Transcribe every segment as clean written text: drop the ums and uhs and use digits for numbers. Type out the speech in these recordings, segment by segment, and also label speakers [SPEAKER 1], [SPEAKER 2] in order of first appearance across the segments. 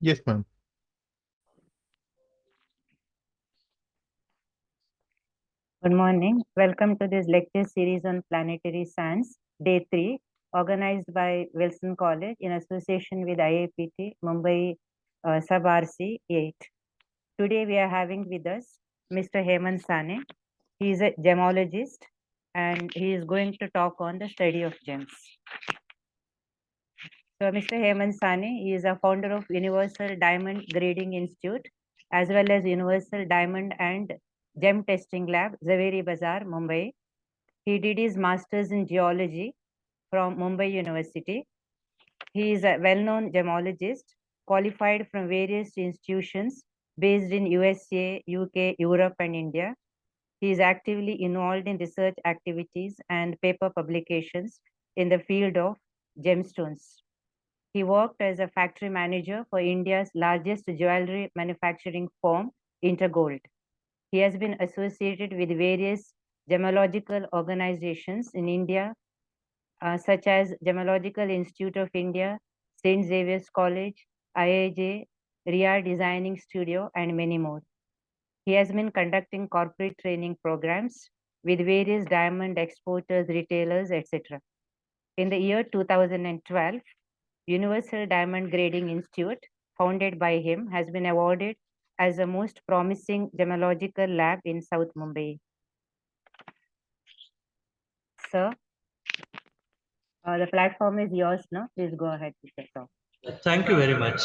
[SPEAKER 1] Yes, ma'am.
[SPEAKER 2] Good morning. Welcome to this lecture series on planetary science, day 3, organized by Wilson College in association with IAPT, Mumbai Sub RC 8. Today we are having with us Mr. Hemant Sane. He is a gemologist and he is going to talk on the study of gems. So Mr. Hemant Sane, he is a founder of Universal Diamond Grading Institute as well as Universal Diamond and Gem Testing Lab, Zaveri Bazar, Mumbai. He did his master's in geology from Mumbai University. He is a well-known gemologist, qualified from various institutions based in USA, UK, Europe, and India. He is actively involved in research activities and paper publications in the field of gemstones. He worked as a factory manager for India's largest jewelry manufacturing firm, Intergold. He has been associated with various gemological organizations in India, such as Gemological Institute of India, St. Xavier's College, IIJ, RIA Designing Studio, and many more. He has been conducting corporate training programs with various diamond exporters, retailers, etc. In the year 2012, Universal Diamond Grading Institute, founded by him, has been awarded as the most promising gemological lab in South Mumbai. Sir, the platform is yours now. Please go ahead with the talk.
[SPEAKER 3] Thank you very much.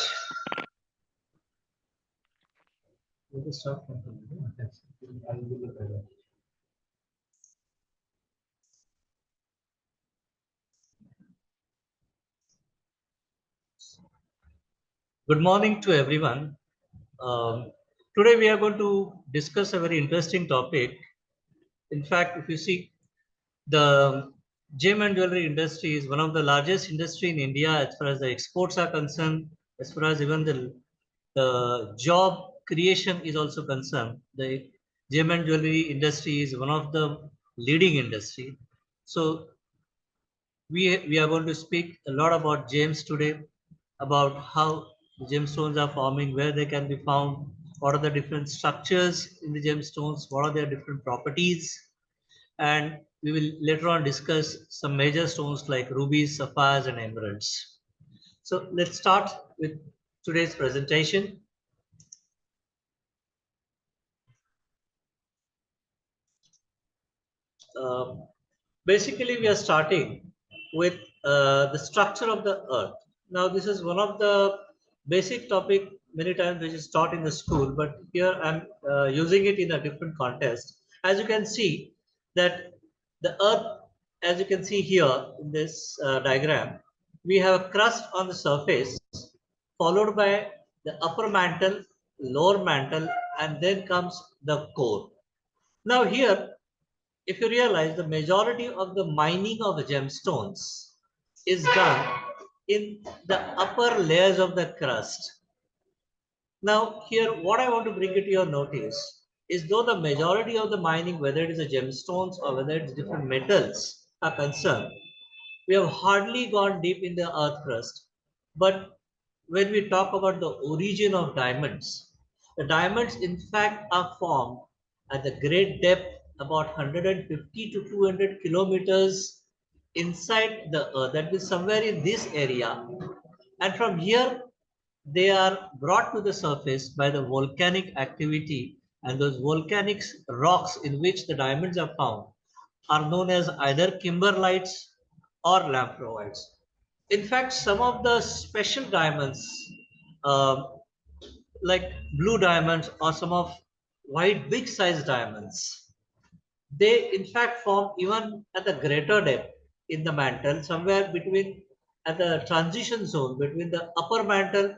[SPEAKER 3] Good morning to everyone. Today we are going to discuss a very interesting topic. In fact, if you see, the gem and jewelry industry is one of the largest industry in India as far as the exports are concerned, as far as even the job creation is also concerned. The gem and jewelry industry is one of the leading industry. So we are going to speak a lot about gems today, about how the gemstones are forming, where they can be found, what are the different structures in the gemstones, what are their different properties, and we will later on discuss some major stones like rubies, sapphires, and emeralds. So let's start with today's presentation. Uh, Basically, we are starting with the structure of the earth. Now, this is one of the basic topic many times which is taught in the school, but here I'm using it in a different context. As you can see that the earth, as you can see here in this diagram, we have a crust on the surface followed by the upper mantle, lower mantle, and then comes the core. Now here, if you realize, the majority of the mining of the gemstones is done in the upper layers of the crust. Now, here, what I want to bring it to your notice is though the majority of the mining, whether it is the gemstones or whether it's different metals, are concerned, we have hardly gone deep in the earth crust. But when we talk about the origin of diamonds, the diamonds, in fact, are formed at the great depth, about 150 to 200 kilometers inside the earth. That is somewhere in this area. And from here, they are brought to the surface by the volcanic activity, and those volcanic rocks in which the diamonds are found are known as either kimberlites or lamproites. In fact, some of the special diamonds, uh, like blue diamonds or some of white big size diamonds, they in fact form even at the greater depth in the mantle, somewhere between at the transition zone between the upper mantle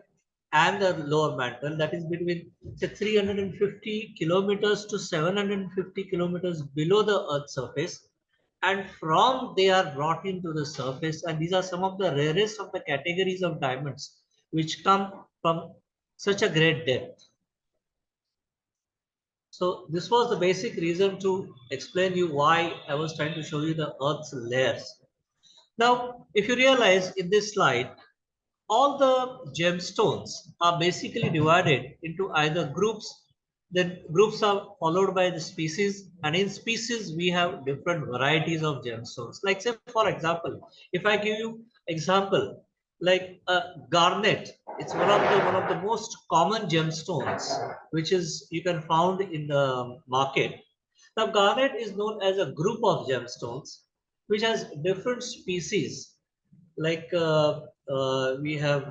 [SPEAKER 3] and the lower mantle, that is between say 350 kilometers to 750 kilometers below the earth's surface, and from they are brought into the surface, and these are some of the rarest of the categories of diamonds which come from such a great depth. So this was the basic reason to explain you why I was trying to show you the Earth's layers. Now, if you realize in this slide, all the gemstones are basically divided into either groups, then groups are followed by the species, and in species we have different varieties of gemstones. Like say for example, if I give you example like garnet, it's one of the most common gemstones which is you can found in the market. Now garnet is known as a group of gemstones which has different species like we have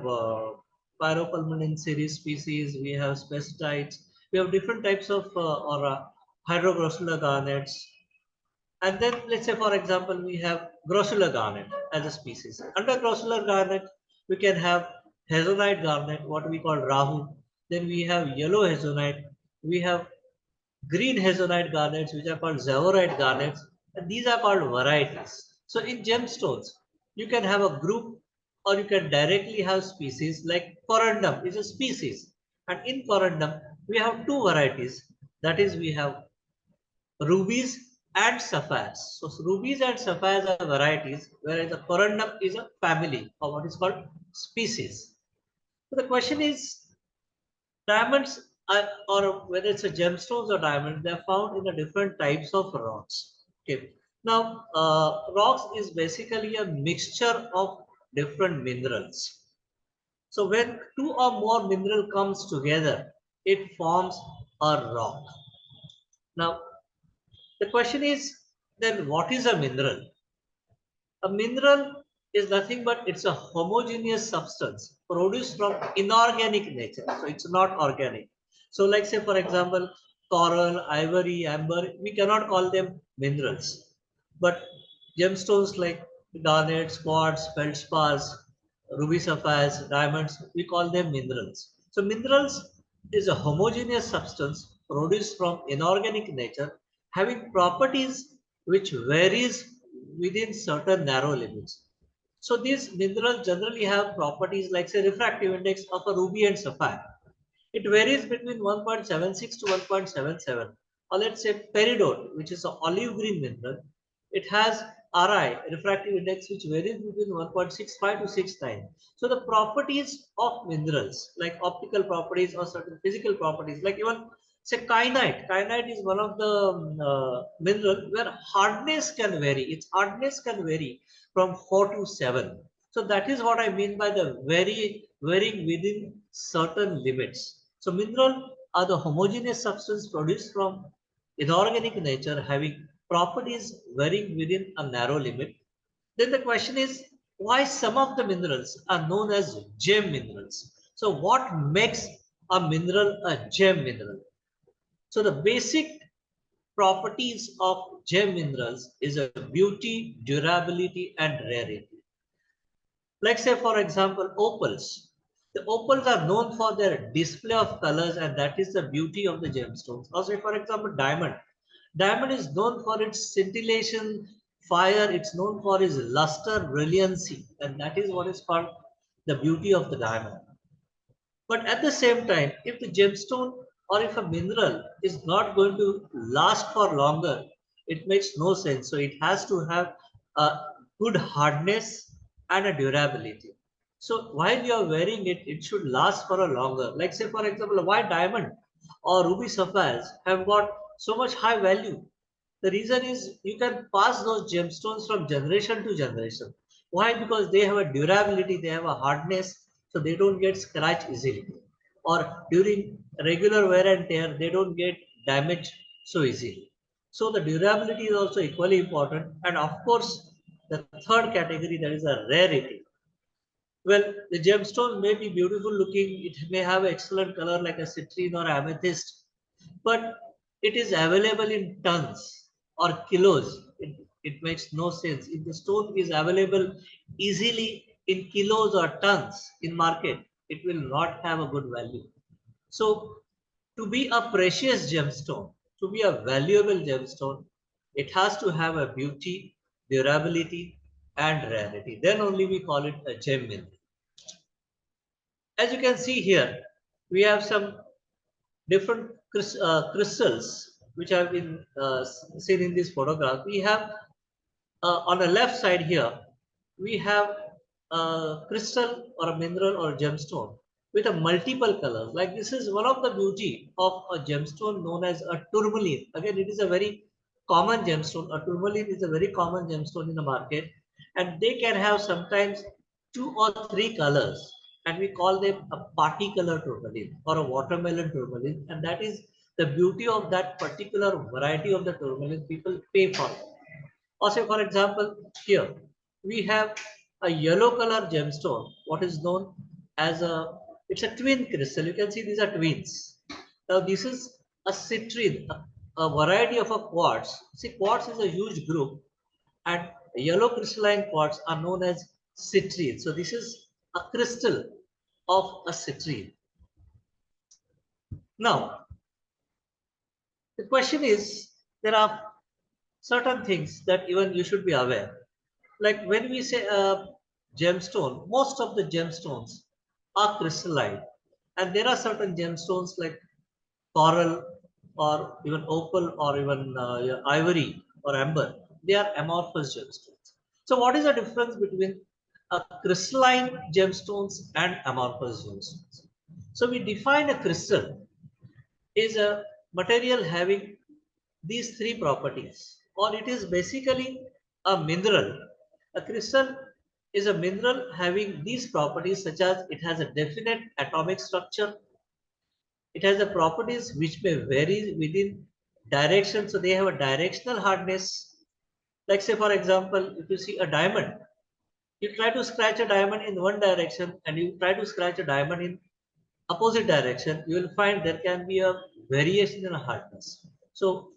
[SPEAKER 3] pyropulmonine series species, we have spessartites, we have different types of or hydroglossular garnets, and then let's say for example we have grossular garnet as a species. Under grossular garnet, we can have hezonite garnet, what we call rahu. Then we have yellow hezonite. We have green hezonite garnets, which are called zavorite garnets, and these are called varieties. So in gemstones, you can have a group or you can directly have species like corundum is a species. And in corundum, we have two varieties. That is, we have rubies and sapphires. So rubies and sapphires are varieties, whereas the corundum is a family or what is called species. So the question is, diamonds are, or whether it's a gemstones or diamonds, they're found in the different types of rocks. Okay. Now, rocks is basically a mixture of different minerals. So when two or more mineral comes together, it forms a rock. Now, the question is, then what is a mineral? A mineral is nothing but it's a homogeneous substance produced from inorganic nature. So it's not organic. So like say for example, coral, ivory, amber, we cannot call them minerals. But gemstones like garnets, quartz, feldspars, ruby sapphires, diamonds, we call them minerals. So minerals is a homogeneous substance produced from inorganic nature having properties which varies within certain narrow limits. So these minerals generally have properties like say refractive index of a ruby and sapphire. It varies between 1.76 to 1.77. Or let's say peridot, which is an olive green mineral, it has Ri, refractive index, which varies between 1.65 to 69. So the properties of minerals, like optical properties or certain physical properties, like even say kyanite. Kyanite is one of the mineral where hardness can vary. Its hardness can vary from 4 to 7. So that is what I mean by the varying within certain limits. So mineral are the homogeneous substance produced from inorganic nature having properties varying within a narrow limit. Then the question is why some of the minerals are known as gem minerals. So what makes a mineral a gem mineral? So the basic properties of gem minerals is a beauty, durability, and rarity. Like say for example, opals. The opals are known for their display of colors and that is the beauty of the gemstones. Or say for example, diamond. Diamond is known for its scintillation, fire, it's known for its luster, brilliancy, and that is what is called the beauty of the diamond. But at the same time, if the gemstone or if a mineral is not going to last for longer, it makes no sense. So it has to have a good hardness and a durability. So while you are wearing it, it should last for a longer. Like say for example, why diamond or ruby sapphires have got so much high value? The reason is you can pass those gemstones from generation to generation. Why? Because they have a durability, they have a hardness, so they don't get scratched easily. Or during regular wear and tear, they don't get damaged so easily. So the durability is also equally important. And of course, the third category that is a rarity. Well, the gemstone may be beautiful looking, it may have excellent color like a citrine or amethyst, but it is available in tons or kilos. It makes no sense. If the stone is available easily in kilos or tons in market, it will not have a good value. So to be a precious gemstone, to be a valuable gemstone, it has to have a beauty, durability, and rarity. Then only we call it a gem mineral. As you can see here, we have some different crystals which have been seen in this photograph. We have on the left side here, we have a crystal or a mineral or a gemstone with a multiple colors. Like this is one of the beauty of a gemstone known as a tourmaline. Again, it is a very common gemstone. A tourmaline is a very common gemstone in the market, and they can have sometimes two or three colors, and we call them a party color tourmaline or a watermelon tourmaline, and that is the beauty of that particular variety of the tourmaline. People pay for it. Or say, for example, here we have a yellow color gemstone, what is known as it's a twin crystal. You can see these are twins. Now this is a citrine, a variety of a quartz. See, quartz is a huge group, and yellow crystalline quartz are known as citrine. So this is a crystal of a citrine. Now, the question is, there are certain things that even you should be aware. Like when we say a gemstone, most of the gemstones are crystalline, and there are certain gemstones like coral or even opal or even yeah, ivory or amber. They are amorphous gemstones. So, what is the difference between a crystalline gemstones and amorphous gemstones? So, we define a crystal is a material having these three properties, or it is basically a mineral. A crystal is a mineral having these properties, such as it has a definite atomic structure, it has the properties which may vary within direction, so they have a directional hardness. Like, say, for example, if you see a diamond, you try to scratch a diamond in one direction and you try to scratch a diamond in opposite direction, you will find there can be a variation in hardness. So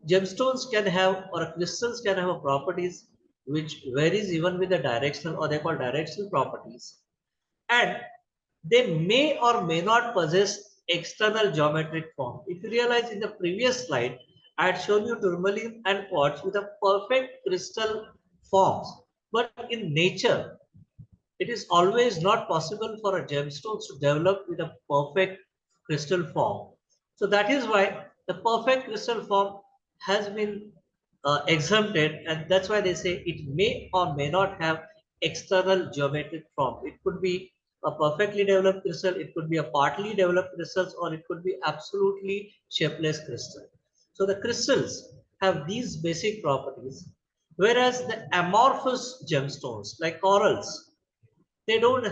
[SPEAKER 3] gemstones can have, or crystals can have a properties which varies even with the directional, or they call directional properties, and they may or may not possess external geometric form. If you realize in the previous slide, I had shown you tourmaline and quartz with a perfect crystal forms, but in nature it is always not possible for a gemstone to develop with a perfect crystal form. So that is why the perfect crystal form has been exempted, and that's why they say it may or may not have external geometric form. It could be a perfectly developed crystal, it could be a partly developed crystals, or it could be absolutely shapeless crystal. So the crystals have these basic properties, whereas the amorphous gemstones like corals, they don't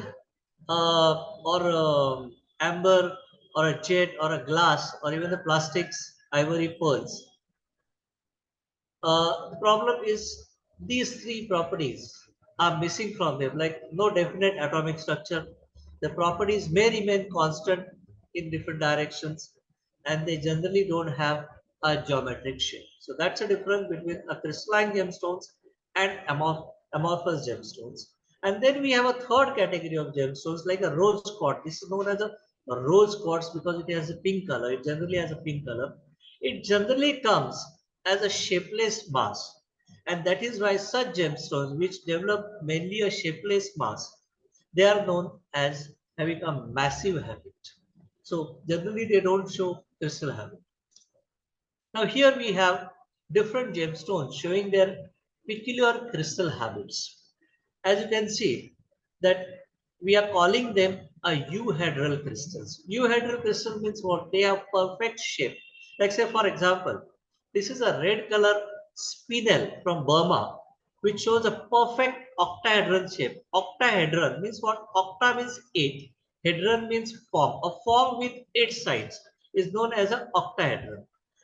[SPEAKER 3] or amber or a jet or a glass or even the plastics, ivory, pearls. The problem is these three properties are missing from them, like no definite atomic structure. The properties may remain constant in different directions, and they generally don't have a geometric shape. So that's a difference between a crystalline gemstones and amorphous gemstones. And then we have a third category of gemstones like a rose quartz. This is known as a rose quartz because it has a pink color. It generally has a pink color. It generally comes as a shapeless mass, and that is why such gemstones which develop mainly a shapeless mass, they are known as having a massive habit. So generally they don't show crystal habit. Now here we have different gemstones showing their peculiar crystal habits. As you can see that we are calling them a euhedral crystals. Euhedral crystal means what? They have perfect shape. Like, say, for example, this is a red color spinel from Burma, which shows a perfect octahedral shape. Octahedral means what? Octa means 8. Hedron means form. A form with 8 sides is known as an octahedron.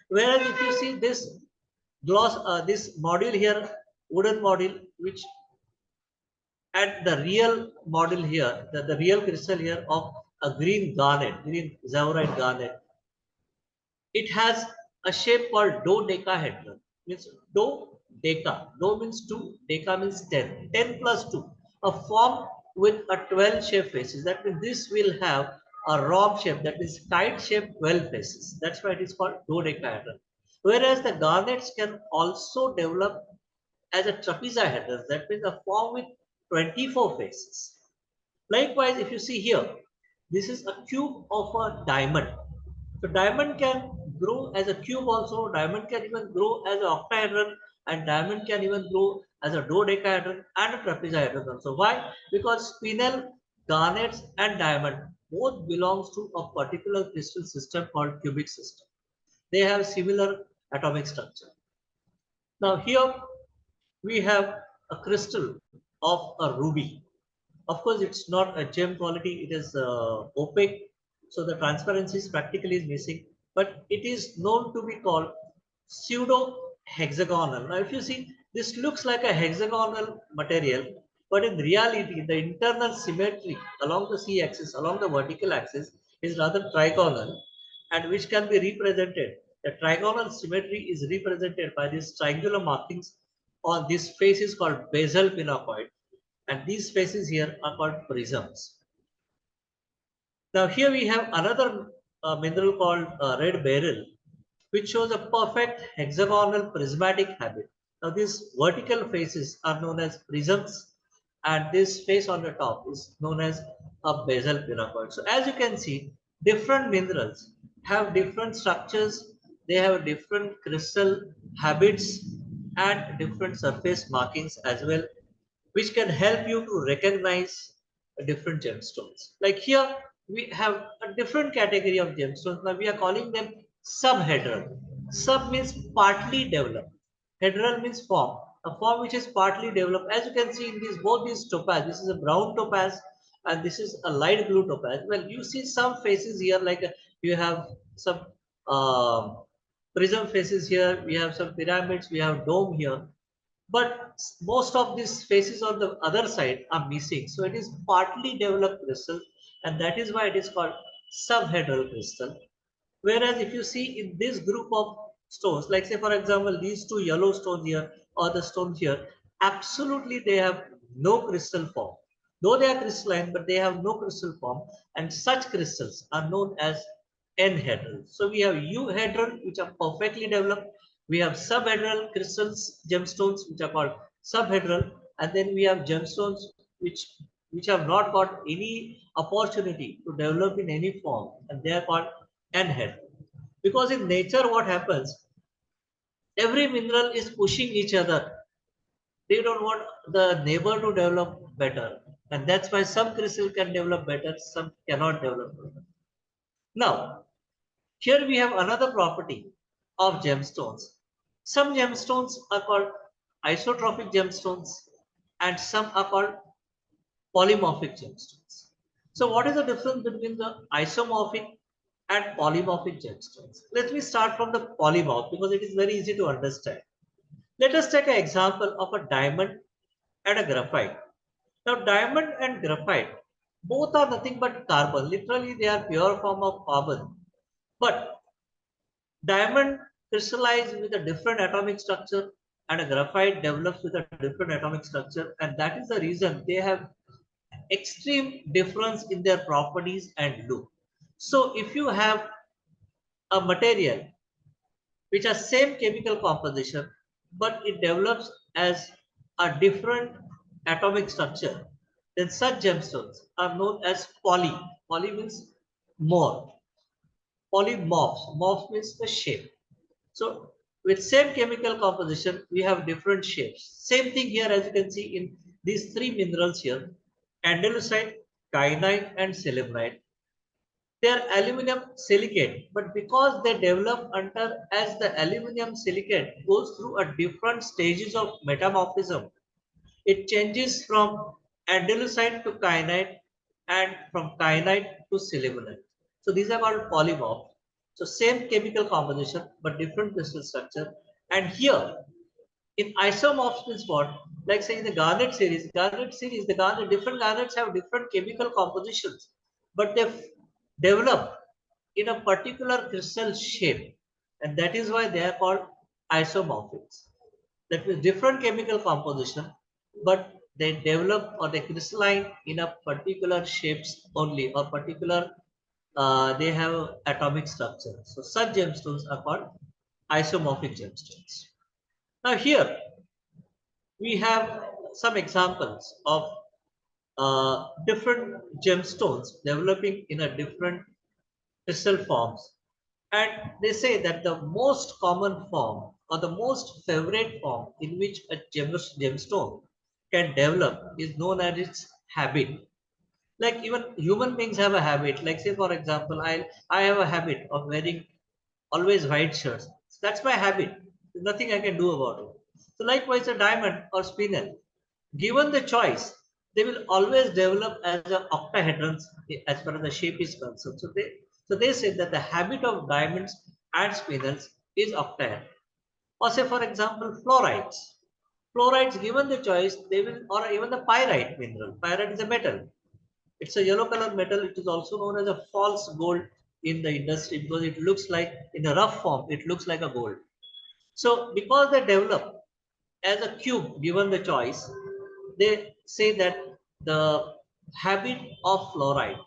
[SPEAKER 3] Whereas if you see this module here, wooden module, which at the real model here, the real crystal here of a green garnet, green zaurite garnet, it has a shape called dodecahedron. Means dodeca. Do means 2, deca means 10. 10 plus 2. A form with a 12 shape faces. That means this will have a rhomb shape, that is kite shape 12 faces. That's why it is called dodecahedron. Whereas the garnets can also develop as a trapezohedron, that means a form with 24 faces. Likewise, if you see here, this is a cube of a diamond. So diamond can grow as a cube also, diamond can even grow as an octahedron, and diamond can even grow as a dodecahedron and a trapezohedron also. Why? Because spinel, garnets, and diamond both belongs to a particular crystal system called cubic system. They have similar atomic structure. Now here we have a crystal of a ruby. Of course, it's not a gem quality, it is opaque, so the transparency is practically is missing, but it is known to be called pseudo hexagonal. Now, if you see, this looks like a hexagonal material, but in reality, the internal symmetry along the C axis, along the vertical axis, is rather trigonal, and which can be represented. The trigonal symmetry is represented by these triangular markings on this face is called basal pinacoid, and these spaces here are called prisms. Now here we have another mineral called red beryl, which shows a perfect hexagonal prismatic habit. Now these vertical faces are known as prisms, and this face on the top is known as a basal pinacoid. So as you can see, different minerals have different structures, they have different crystal habits and different surface markings as well, which can help you to recognize different gemstones. Like here, we have a different category of gemstones. Now we are calling them subhedral. Sub means partly developed. Hedral means form. A form which is partly developed. As you can see in these both these topaz, this is a brown topaz and this is a light blue topaz. Well, you see some faces here, like you have some prism faces here. We have some pyramids. We have dome here, but most of these faces on the other side are missing. So it is partly developed crystal, and that is why it is called subhedral crystal. Whereas if you see in this group of stones, like say for example, these two yellow stones here or the stones here, absolutely they have no crystal form. Though they are crystalline, but they have no crystal form, and such crystals are known as N-hedral. So we have euhedral, which are perfectly developed. We have subhedral crystals, gemstones, which are called subhedral, and then we have gemstones which have not got any opportunity to develop in any form, and they are called N-hedral. Because in nature, what happens? Every mineral is pushing each other. They don't want the neighbor to develop better, and that's why some crystal can develop better, some cannot develop better. Now, here we have another property of gemstones. Some gemstones are called isotropic gemstones and some are called polymorphic gemstones. So what is the difference between the isomorphic and polymorphic gemstones? Let me start from the polymorph because it is very easy to understand. Let us take an example of a diamond and a graphite. Now diamond and graphite both are nothing but carbon. Literally they are pure form of carbon. But diamond crystallizes with a different atomic structure and a graphite develops with a different atomic structure, and that is the reason they have extreme difference in their properties and look. So if you have a material which has same chemical composition, but it develops as a different atomic structure, then such gemstones are known as poly. Poly means more. Polymorphs. Morph means the shape. So with same chemical composition, we have different shapes. Same thing here as you can see in these three minerals here, andalusite, kyanite and sillimanite. They are aluminum silicate, but because they develop under as the aluminum silicate goes through a different stages of metamorphism, it changes from andalusite to kyanite and from kyanite to sillimanite. So these are called polymorph. So same chemical composition but different crystal structure. And here in isomorphs means what? Like say in the garnet series, the garnet different garnets have different chemical compositions, but they develop in a particular crystal shape, and that is why they are called isomorphics. That means different chemical composition, but they develop or they crystalline in a particular shapes only or particular they have atomic structure. So such gemstones are called isomorphic gemstones. Now here we have some examples of different gemstones developing in a different crystal forms. And they say that the most common form or the most favorite form in which a gemstone can develop is known as its habit. Like even human beings have a habit. Like say for example, I have a habit of wearing always white shirts. That's my habit. There's nothing I can do about it. So likewise, a diamond or spinel, given the choice, they will always develop as an octahedrons as far as the shape is concerned. So they say that the habit of diamonds and spinels is octahedron. Or say for example, fluorides. Fluorides, given the choice, they will, or even the pyrite mineral. Pyrite is a metal. It's a yellow color metal. It is also known as a false gold in the industry because it looks like, in a rough form, it looks like a gold. So because they develop as a cube given the choice, they say that the habit of fluoride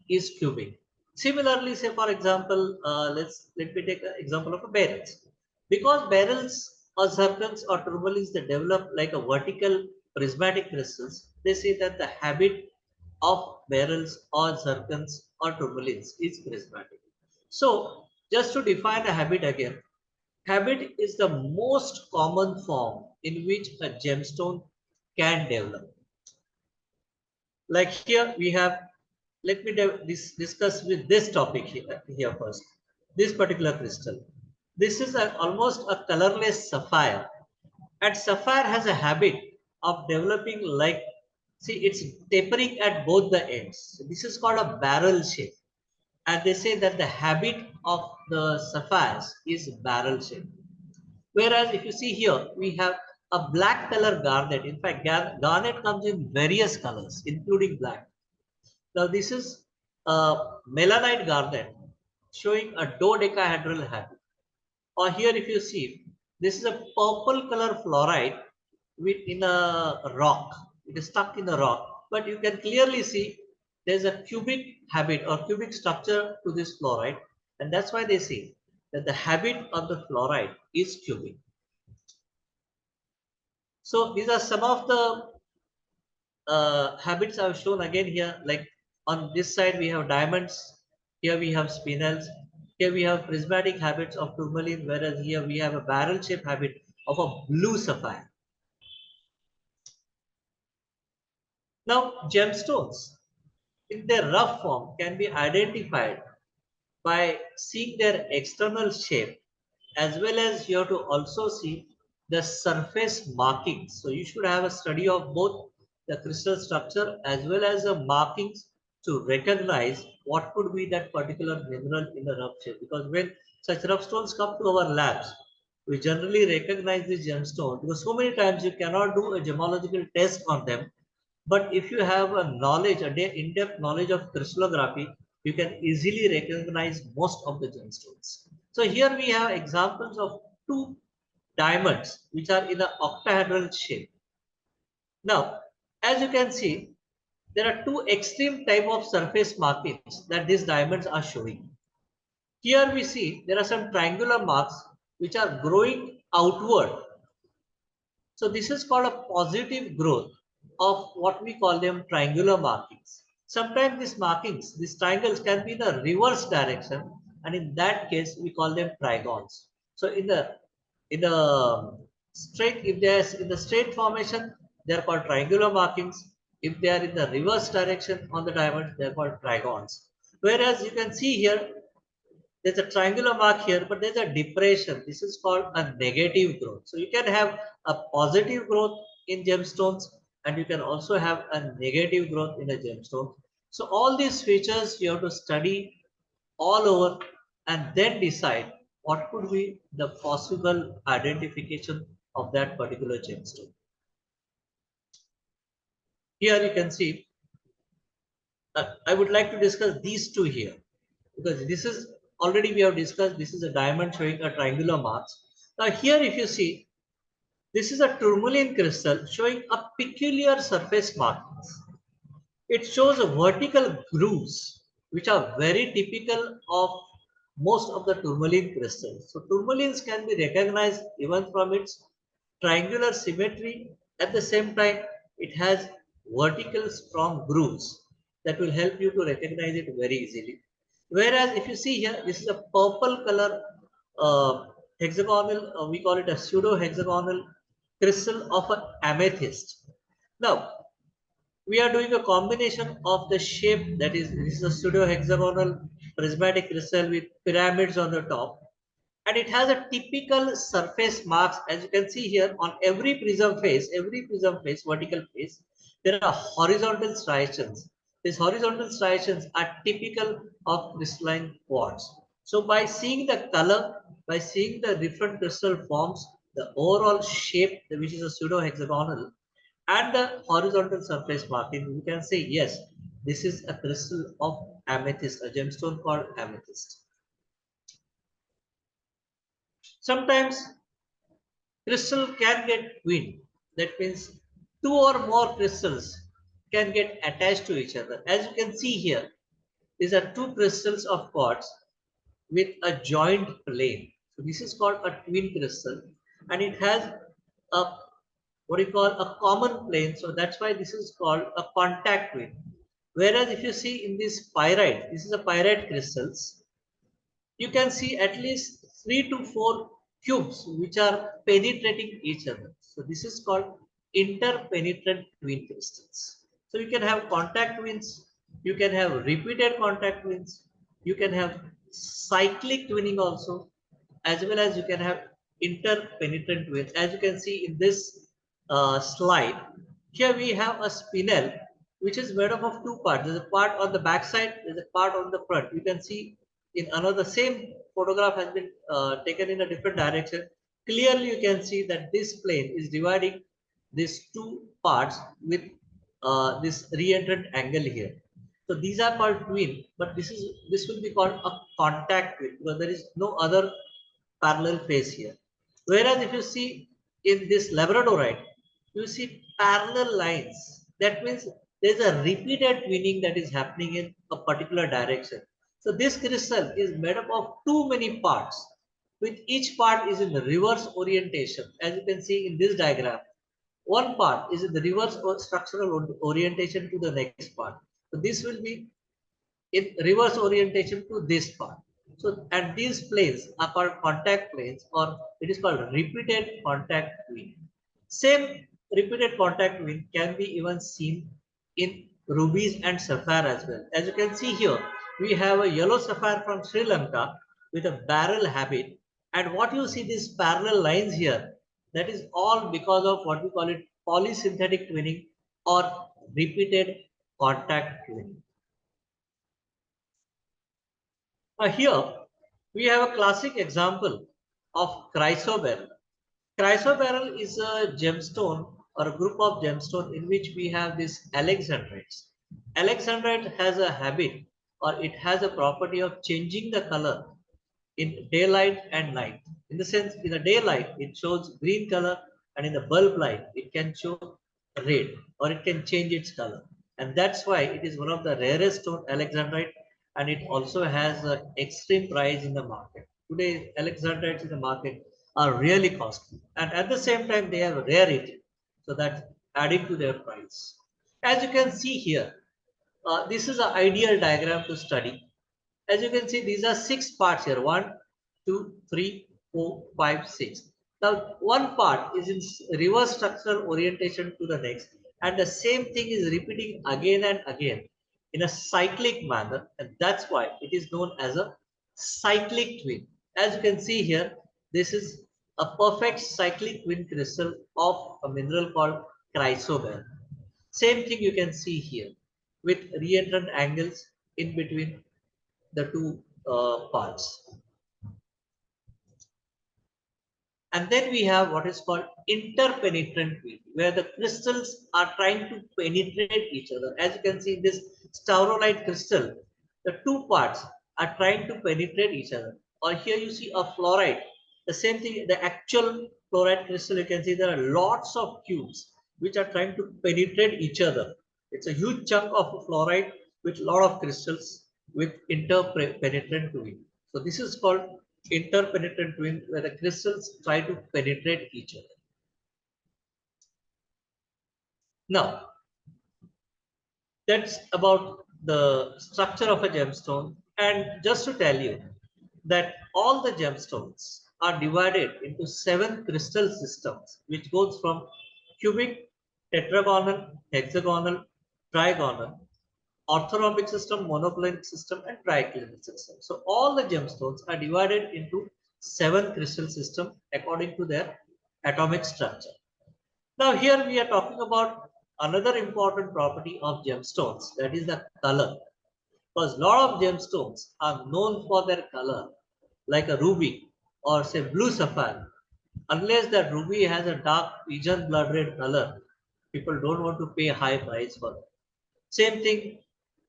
[SPEAKER 3] is cubic. Similarly, say for example, let me take an example of a barrels. Because barrels or zircons or tourmalines they develop like a vertical prismatic crystals, they say that the habit of barrels or zircons or tourmalines is prismatic. So just to define a habit again, habit is the most common form in which a gemstone can develop. Like here we have, let me discuss with this topic here first. This particular crystal. This is almost a colorless sapphire. And sapphire has a habit of developing like, see, it's tapering at both the ends. So this is called a barrel shape. And they say that the habit of the sapphires is barrel shape. Whereas if you see here, we have a black color garnet. In fact, garnet comes in various colors, including black. Now this is a melanite garnet showing a dodecahedral habit. Or here if you see, this is a purple color fluoride in a rock. It is stuck in a rock. But you can clearly see there's a cubic habit or cubic structure to this fluoride. And that's why they say that the habit of the fluoride is cubic. So these are some of the habits I've shown again here. Like on this side we have diamonds, here we have spinels, here we have prismatic habits of tourmaline, whereas here we have a barrel shaped habit of a blue sapphire. Now gemstones in their rough form can be identified by seeing their external shape, as well as you have to also see the surface markings. So you should have a study of both the crystal structure as well as the markings to recognize what could be that particular mineral in the rough shape. Because when such rough stones come to our labs, we generally recognize these gemstones because so many times you cannot do a gemological test on them, but if you have a knowledge, in-depth knowledge of crystallography, you can easily recognize most of the gemstones. So here we have examples of two diamonds which are in an octahedral shape. Now, as you can see, there are two extreme type of surface markings that these diamonds are showing. Here we see there are some triangular marks which are growing outward. So this is called a positive growth of what we call them triangular markings. Sometimes these markings, these triangles can be in the reverse direction, and in that case we call them trigons. So in the straight, if they are in the straight formation, they are called triangular markings. If they are in the reverse direction on the diamond, they are called trigons. Whereas you can see here there's a triangular mark here, but there's a depression. This is called a negative growth. So you can have a positive growth in gemstones, and you can also have a negative growth in a gemstone. So all these features you have to study all over and then decide what could be the possible identification of that particular gemstone. Here you can see, I would like to discuss these two here because this is already we have discussed. This is a diamond showing a triangular marks. Now here if you see, this is a tourmaline crystal showing a peculiar surface markings. It shows a vertical grooves which are very typical of most of the tourmaline crystals. So tourmalines can be recognized even from its triangular symmetry. At the same time, it has vertical strong grooves that will help you to recognize it very easily. Whereas if you see here, this is a purple color uh, hexagonal, we call it a pseudo hexagonal crystal of an amethyst. Now, we are doing a combination of the shape, that is, this is a pseudo hexagonal prismatic crystal with pyramids on the top, and it has a typical surface marks, as you can see here on every prism face, vertical face, there are horizontal striations. These horizontal striations are typical of crystalline quartz. So by seeing the color, by seeing the different crystal forms, the overall shape, which is a pseudo hexagonal, and the horizontal surface marking, you can say yes, this is a crystal of amethyst, a gemstone called amethyst. Sometimes crystal can get twinned. That means two or more crystals can get attached to each other. As you can see here, these are two crystals of quartz with a joint plane. So this is called a twin crystal, and it has a what you call a common plane. So that's why this is called a contact twin. Whereas if you see in this pyrite, this is a pyrite crystals, you can see at least 3 to 4 cubes which are penetrating each other. So this is called interpenetrant twin crystals. So you can have contact twins, you can have repeated contact twins, you can have cyclic twinning also, as well as you can have interpenetrant twins. As you can see in this slide, here we have a spinel which is made up of two parts. There's a part on the back side, there's a part on the front. You can see in another same photograph has been taken in a different direction. Clearly you can see that this plane is dividing these two parts with this reentrant angle here. So these are called twin, but this will be called a contact twin because there is no other parallel phase here. Whereas if you see in this labradorite, you see parallel lines. That means there is a repeated twinning that is happening in a particular direction. So this crystal is made up of too many parts, with each part is in the reverse orientation. As you can see in this diagram, one part is in the reverse structural orientation to the next part. So this will be in reverse orientation to this part. So, and these planes are called contact planes, or it is called repeated contact twin. Same repeated contact twin can be even seen in rubies and sapphire as well. As you can see here, we have a yellow sapphire from Sri Lanka with a barrel habit. And what you see these parallel lines here, that is all because of what we call it polysynthetic twinning or repeated contact twinning. Here we have a classic example of chrysoberyl. Chrysoberyl is a gemstone or a group of gemstone in which we have these alexandrites. Alexandrite has a habit, or it has a property of changing the color in daylight and night. In the sense, in the daylight, it shows green color, and in the bulb light, it can show red, or it can change its color. And that's why it is one of the rarest stone, alexandrite, and it also has an extreme price in the market. Today, alexandrites in the market are really costly, and at the same time, they have rarity, so that's adding to their price. As you can see here, this is an ideal diagram to study. As you can see, these are 6 parts here. 1, 2, 3, 4, 5, 6. Now, one part is in reverse structural orientation to the next, and the same thing is repeating again and again in a cyclic manner, and that's why it is known as a cyclic twin. As you can see here, this is a perfect cyclic twin crystal of a mineral called chrysoberyl. Same thing you can see here with reentrant angles in between the two parts. And then we have what is called interpenetrant twin, where the crystals are trying to penetrate each other. As you can see in this staurolite crystal, the two parts are trying to penetrate each other. Or here you see a fluorite, the same thing, the actual fluorite crystal, you can see there are lots of cubes which are trying to penetrate each other. It's a huge chunk of fluorite with a lot of crystals with interpenetrant twin. So this is called interpenetrant twin, where the crystals try to penetrate each other. Now, that's about the structure of a gemstone. And just to tell you that all the gemstones are divided into 7 crystal systems, which goes from cubic, tetragonal, hexagonal, trigonal, orthorhombic system, monoclinic system, and triclinic system. So all the gemstones are divided into 7 crystal systems according to their atomic structure. Now here we are talking about another important property of gemstones, that is the color. Because a lot of gemstones are known for their color, like a ruby or say blue sapphire. Unless that ruby has a dark pigeon blood red color, people don't want to pay high price for it. Same thing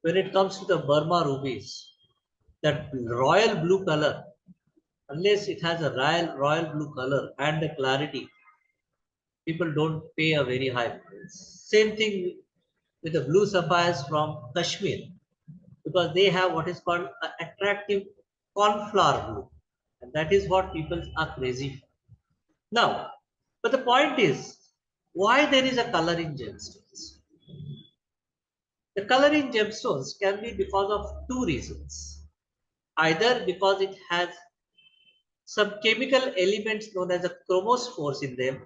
[SPEAKER 3] when it comes to the Burma rubies, that royal blue color, unless it has a royal blue color and the clarity, people don't pay a very high price. Same thing with the blue sapphires from Kashmir, because they have what is called an attractive cornflower blue, and that is what people are crazy for. Now, but the point is, why there is a color in gemstones? The color in gemstones can be because of two reasons. Either because it has some chemical elements known as a chromophores in them,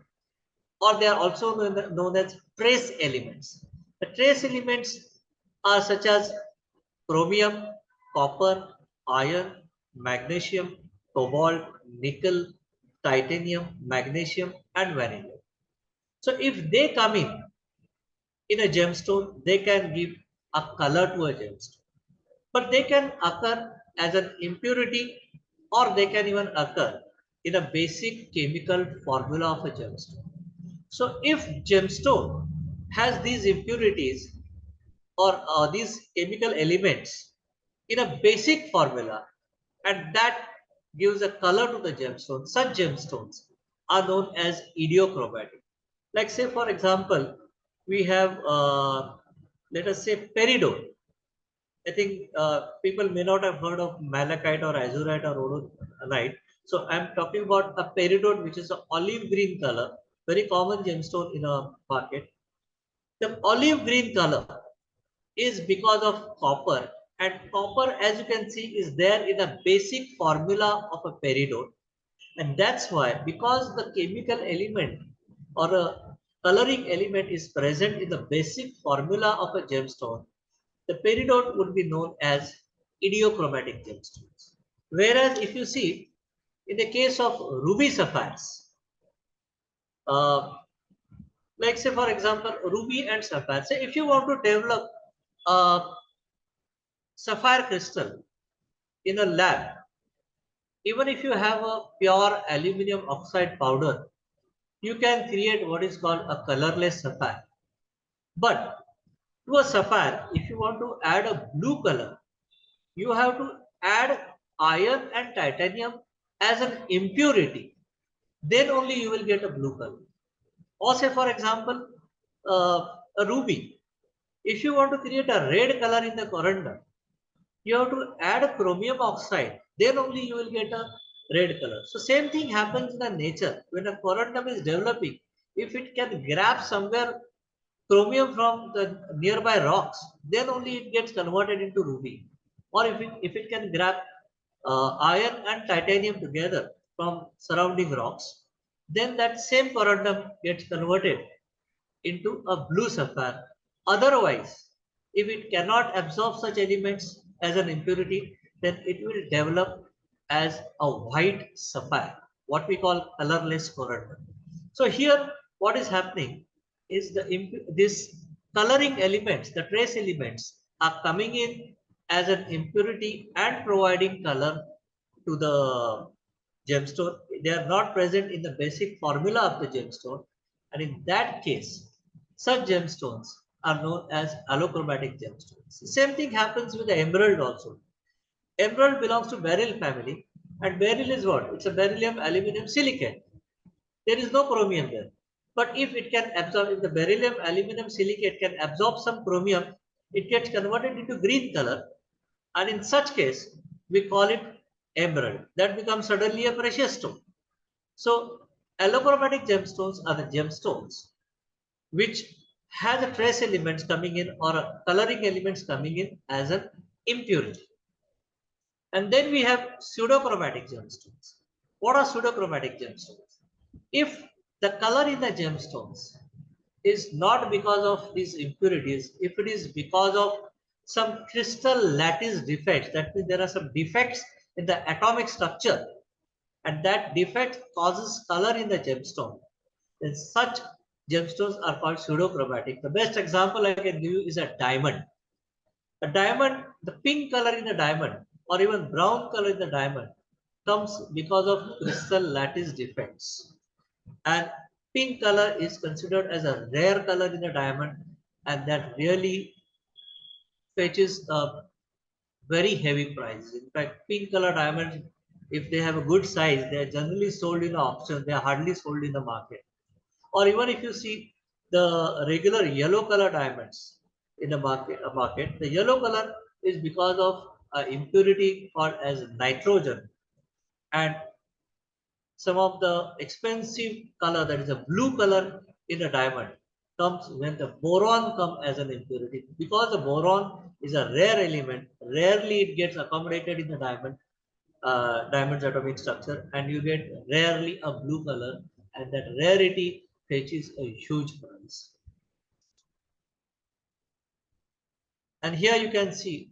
[SPEAKER 3] or they are also known as trace elements. The trace elements are such as chromium, copper, iron, magnesium, cobalt, nickel, titanium, magnesium, and vanadium. So if they come in a gemstone, they can give a color to a gemstone. But they can occur as an impurity, or they can even occur in a basic chemical formula of a gemstone. So if gemstone has these impurities or these chemical elements in a basic formula, and that gives a color to the gemstone, such gemstones are known as idiochromatic. Like say for example, we have let us say peridot. I think people may not have heard of malachite or azurite or rhodonite. So I'm talking about a peridot, which is an olive green color, very common gemstone in a market. The olive green color is because of copper, and copper, as you can see, is there in the basic formula of a peridot, and that's why, because the chemical element or a coloring element is present in the basic formula of a gemstone, the peridot would be known as idiochromatic gemstones. Whereas if you see in the case of ruby sapphires, uh, like say for example ruby and sapphire, say if you want to develop a sapphire crystal in a lab, even if you have a pure aluminum oxide powder, you can create what is called a colorless sapphire. But to a sapphire, if you want to add a blue color, you have to add iron and titanium as an impurity. Then only you will get a blue color. Or say for example, a ruby. If you want to create a red color in the corundum, you have to add a chromium oxide, then only you will get a red color. So same thing happens in the nature. When a corundum is developing, if it can grab somewhere chromium from the nearby rocks, then only it gets converted into ruby. Or if it can grab iron and titanium together from surrounding rocks, then that same corundum gets converted into a blue sapphire. Otherwise, if it cannot absorb such elements as an impurity, then it will develop as a white sapphire, what we call colorless corundum. So here, what is happening is this coloring elements, the trace elements, are coming in as an impurity and providing color to the gemstone. They are not present in the basic formula of the gemstone, and in that case, such gemstones are known as allochromatic gemstones. The same thing happens with the emerald also. Emerald belongs to beryl family, and beryl is what? It's a beryllium aluminum silicate. There is no chromium there. But if it can absorb, if the beryllium aluminum silicate can absorb some chromium, it gets converted into green color, and in such case, we call it emerald. That becomes suddenly a precious stone. So allochromatic gemstones are the gemstones which has a trace elements coming in or a coloring elements coming in as an impurity. And then we have pseudochromatic gemstones. What are pseudochromatic gemstones? If the color in the gemstones is not because of these impurities, if it is because of some crystal lattice defects, that means there are some defects in the atomic structure, and that defect causes color in the gemstone, then such gemstones are called pseudochromatic. The best example I can give you is a diamond. A diamond, the pink color in the diamond or even brown color in the diamond comes because of crystal lattice defects. And pink color is considered as a rare color in the diamond, and that really fetches a very heavy price. In fact, pink color diamonds, if they have a good size, they are generally sold in auction. They are hardly sold in the market. Or even if you see the regular yellow color diamonds in the market, the yellow color is because of impurity called as nitrogen, and some of the expensive color, that is a blue color in a diamond, comes when the boron come as an impurity. Because the boron is a rare element, rarely it gets accommodated in the diamond's atomic structure, and you get rarely a blue color, and that rarity fetches a huge price. And here you can see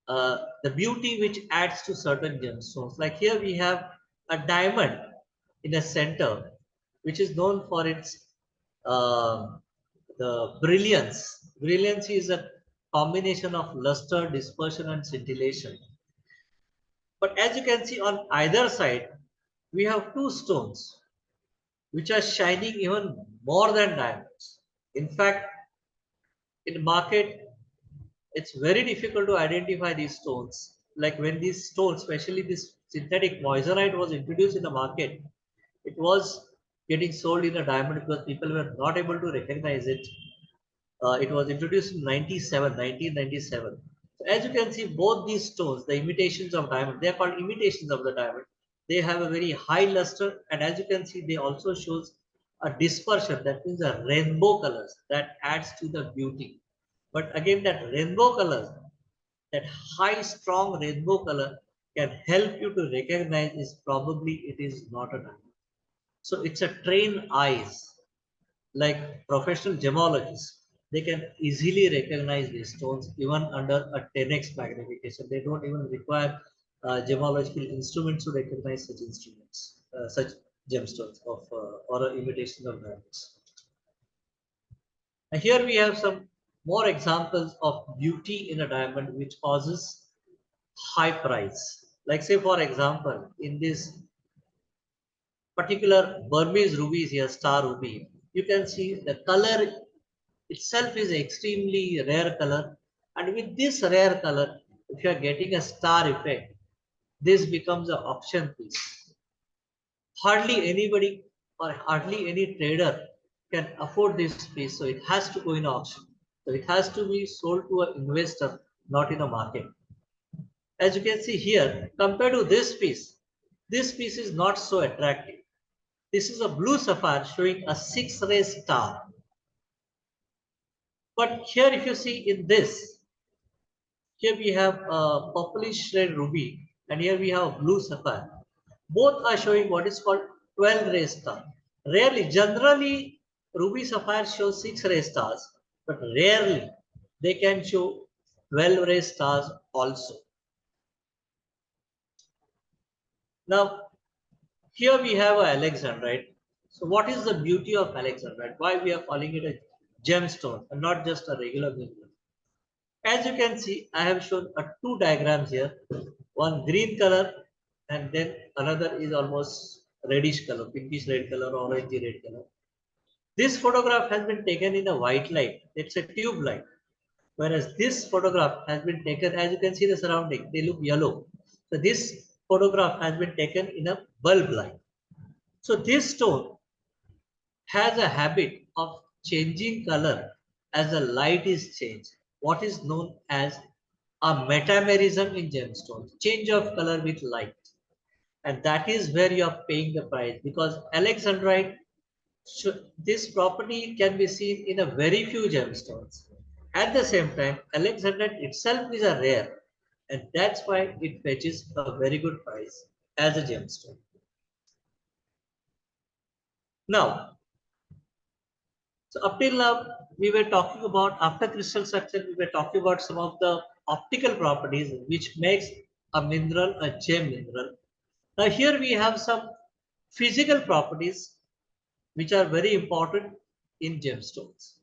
[SPEAKER 3] the beauty which adds to certain gemstones. Like here we have a diamond in the center, which is known for its the brilliance. Brilliance is a combination of luster, dispersion, and scintillation. But as you can see on either side, we have two stones which are shining even more than diamonds. In fact, in the market, it's very difficult to identify these stones. Like when these stones, especially this synthetic moissanite was introduced in the market, it was getting sold in a diamond because people were not able to recognize it. It was introduced in 1997. So as you can see, both these stones, the imitations of diamond, they are called imitations of the diamond. They have a very high luster, and as you can see, they also shows a dispersion. That means a rainbow colors that adds to the beauty. But again, that rainbow colors, that high, strong rainbow color can help you to recognize is probably it is not a diamond. So it's a trained eyes, like professional gemologists, they can easily recognize these stones even under a 10x magnification. They don't even require gemological instruments to recognize such instruments, such gemstones of or imitation of diamonds. And here we have some more examples of beauty in a diamond which causes high price. Like say for example, in this particular Burmese ruby is here, star ruby. You can see the color itself is extremely rare color, and with this rare color, if you are getting a star effect, this becomes an auction piece. Hardly anybody or hardly any trader can afford this piece, so it has to go in auction. So it has to be sold to an investor, not in a market. As you can see here, compared to this piece is not so attractive. This is a blue sapphire showing a 6-ray star. But here, if you see in this, here we have a purplish red ruby, and here we have a blue sapphire. Both are showing what is called 12-ray star. Rarely, generally, ruby sapphire shows 6-ray stars, but rarely they can show 12-ray stars also. Now, here we have a alexandrite. So what is the beauty of alexandrite? Why we are calling it a gemstone and not just a regular mineral? As you can see, I have shown two diagrams here. One green color and then another is almost reddish color, pinkish red color, orangey red color. This photograph has been taken in a white light. It's a tube light. Whereas this photograph has been taken, as you can see the surrounding, they look yellow. So this photograph has been taken in a bulb light. So this stone has a habit of changing color as the light is changed. What is known as a metamerism in gemstones, change of color with light. And that is where you are paying the price, because alexandrite, this property can be seen in a very few gemstones. At the same time, alexandrite itself is a rare, and that's why it fetches a very good price. as a gemstone. Now, so up till now, we were talking about, after crystal structure, we were talking about some of the optical properties which makes a mineral a gem mineral. Now here we have some physical properties which are very important in gemstones.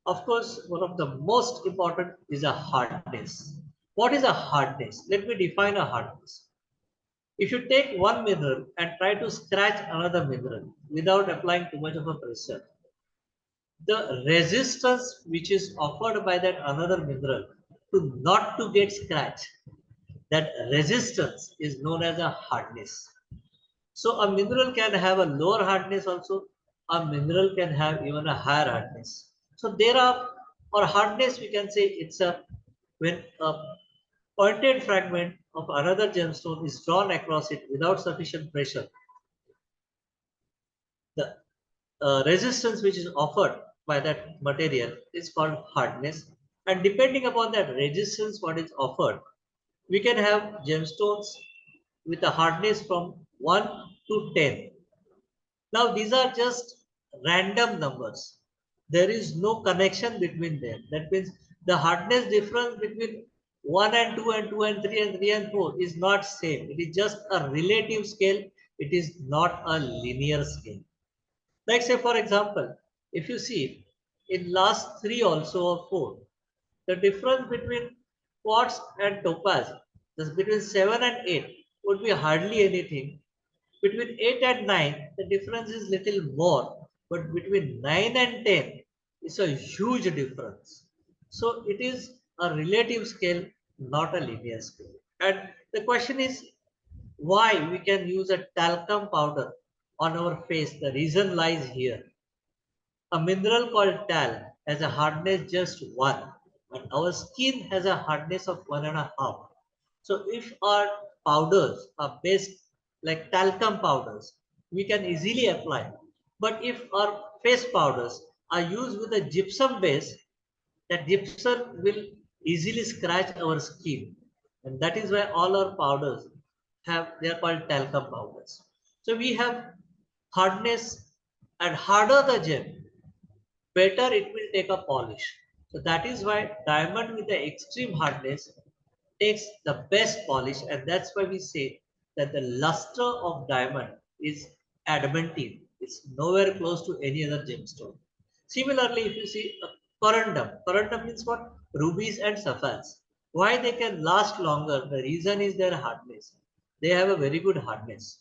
[SPEAKER 3] Of course, one of the most important is a hardness. What is a hardness? Let me define a hardness. If you take one mineral and try to scratch another mineral without applying too much of a pressure, the resistance which is offered by that another mineral to not to get scratched, that resistance is known as a hardness. So a mineral can have a lower hardness also, a mineral can have even a higher hardness. So there are, or hardness we can say it's a, when a pointed fragment of another gemstone is drawn across it without sufficient pressure, the resistance which is offered by that material is called hardness. And depending upon that resistance what is offered, we can have gemstones with a hardness from 1 to 10. Now, these are just random numbers. There is no connection between them. That means the hardness difference between 1 and 2 and 2 and 3 and 3 and 4 is not same. It is just a relative scale. It is not a linear scale. Like say, for example, if you see in last 3 also or 4, the difference between quartz and topaz, just between 7 and 8 would be hardly anything. Between 8 and 9, the difference is little more, but between 9 and 10, it's a huge difference. So it is a relative scale, not a linear scale. And the question is why we can use a talcum powder on our face. The reason lies here. A mineral called tal has a hardness just 1, and our skin has a hardness of 1.5. So if our powders are based like talcum powders, we can easily apply. But if our face powders are used with a gypsum base, that gypsum will easily scratch our skin. And that is why all our powders they are called talcum powders. So we have hardness, and harder the gem, better it will take a polish. So that is why diamond with the extreme hardness takes the best polish, and that's why we say that the luster of diamond is adamantine. It's nowhere close to any other gemstone. Similarly, if you see corundum means what? Rubies and sapphires. Why they can last longer? The reason is their hardness. They have a very good hardness.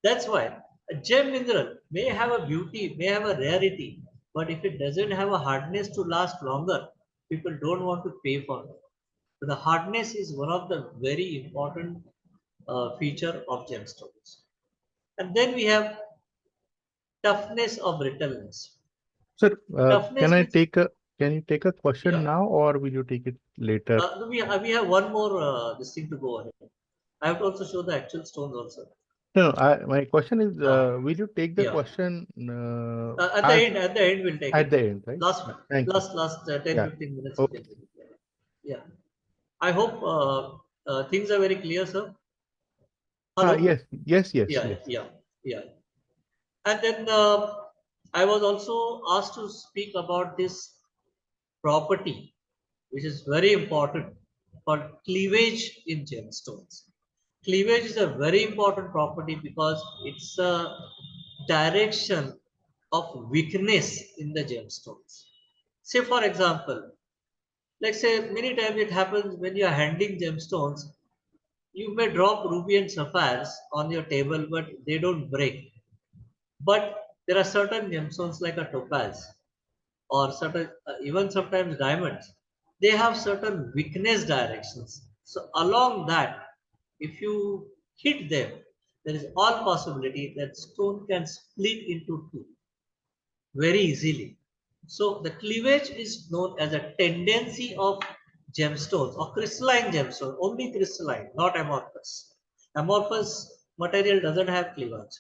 [SPEAKER 3] That's why a gem mineral may have a beauty, may have a rarity, but if it doesn't have a hardness to last longer, people don't want to pay for it. So the hardness is one of the very important feature of gemstones. And then we have toughness or brittleness.
[SPEAKER 1] Sir,
[SPEAKER 3] Toughness means
[SPEAKER 1] can you take a question
[SPEAKER 3] yeah.
[SPEAKER 1] now, or will you take it later?
[SPEAKER 3] We have one more this thing to go ahead. I have to also show the actual stones also.
[SPEAKER 1] No, my question is, will you take the
[SPEAKER 3] Yeah.
[SPEAKER 1] question
[SPEAKER 3] At the end we'll take
[SPEAKER 1] at
[SPEAKER 3] it.
[SPEAKER 1] the end, right?
[SPEAKER 3] Last
[SPEAKER 1] Thank you.
[SPEAKER 3] last 10
[SPEAKER 1] Yeah.
[SPEAKER 3] 15 minutes.
[SPEAKER 1] Okay.
[SPEAKER 3] Yeah. I hope things are very clear, sir. Hello.
[SPEAKER 1] Yes, yes, yes,
[SPEAKER 3] Yeah.
[SPEAKER 1] yes.
[SPEAKER 3] Yeah. Yeah. And then I was also asked to speak about this property, which is very important, called cleavage in gemstones. Cleavage is a very important property because it's a direction of weakness in the gemstones. Say, for example, let's say many times it happens when you are handling gemstones, you may drop ruby and sapphires on your table, but they don't break. But there are certain gemstones like a topaz or certain even sometimes diamonds, they have certain weakness directions. So along that, if you hit them, there is all possibility that stone can split into two very easily. So the cleavage is known as a tendency of gemstones or crystalline gemstone, only crystalline, not amorphous. Amorphous material doesn't have cleavage.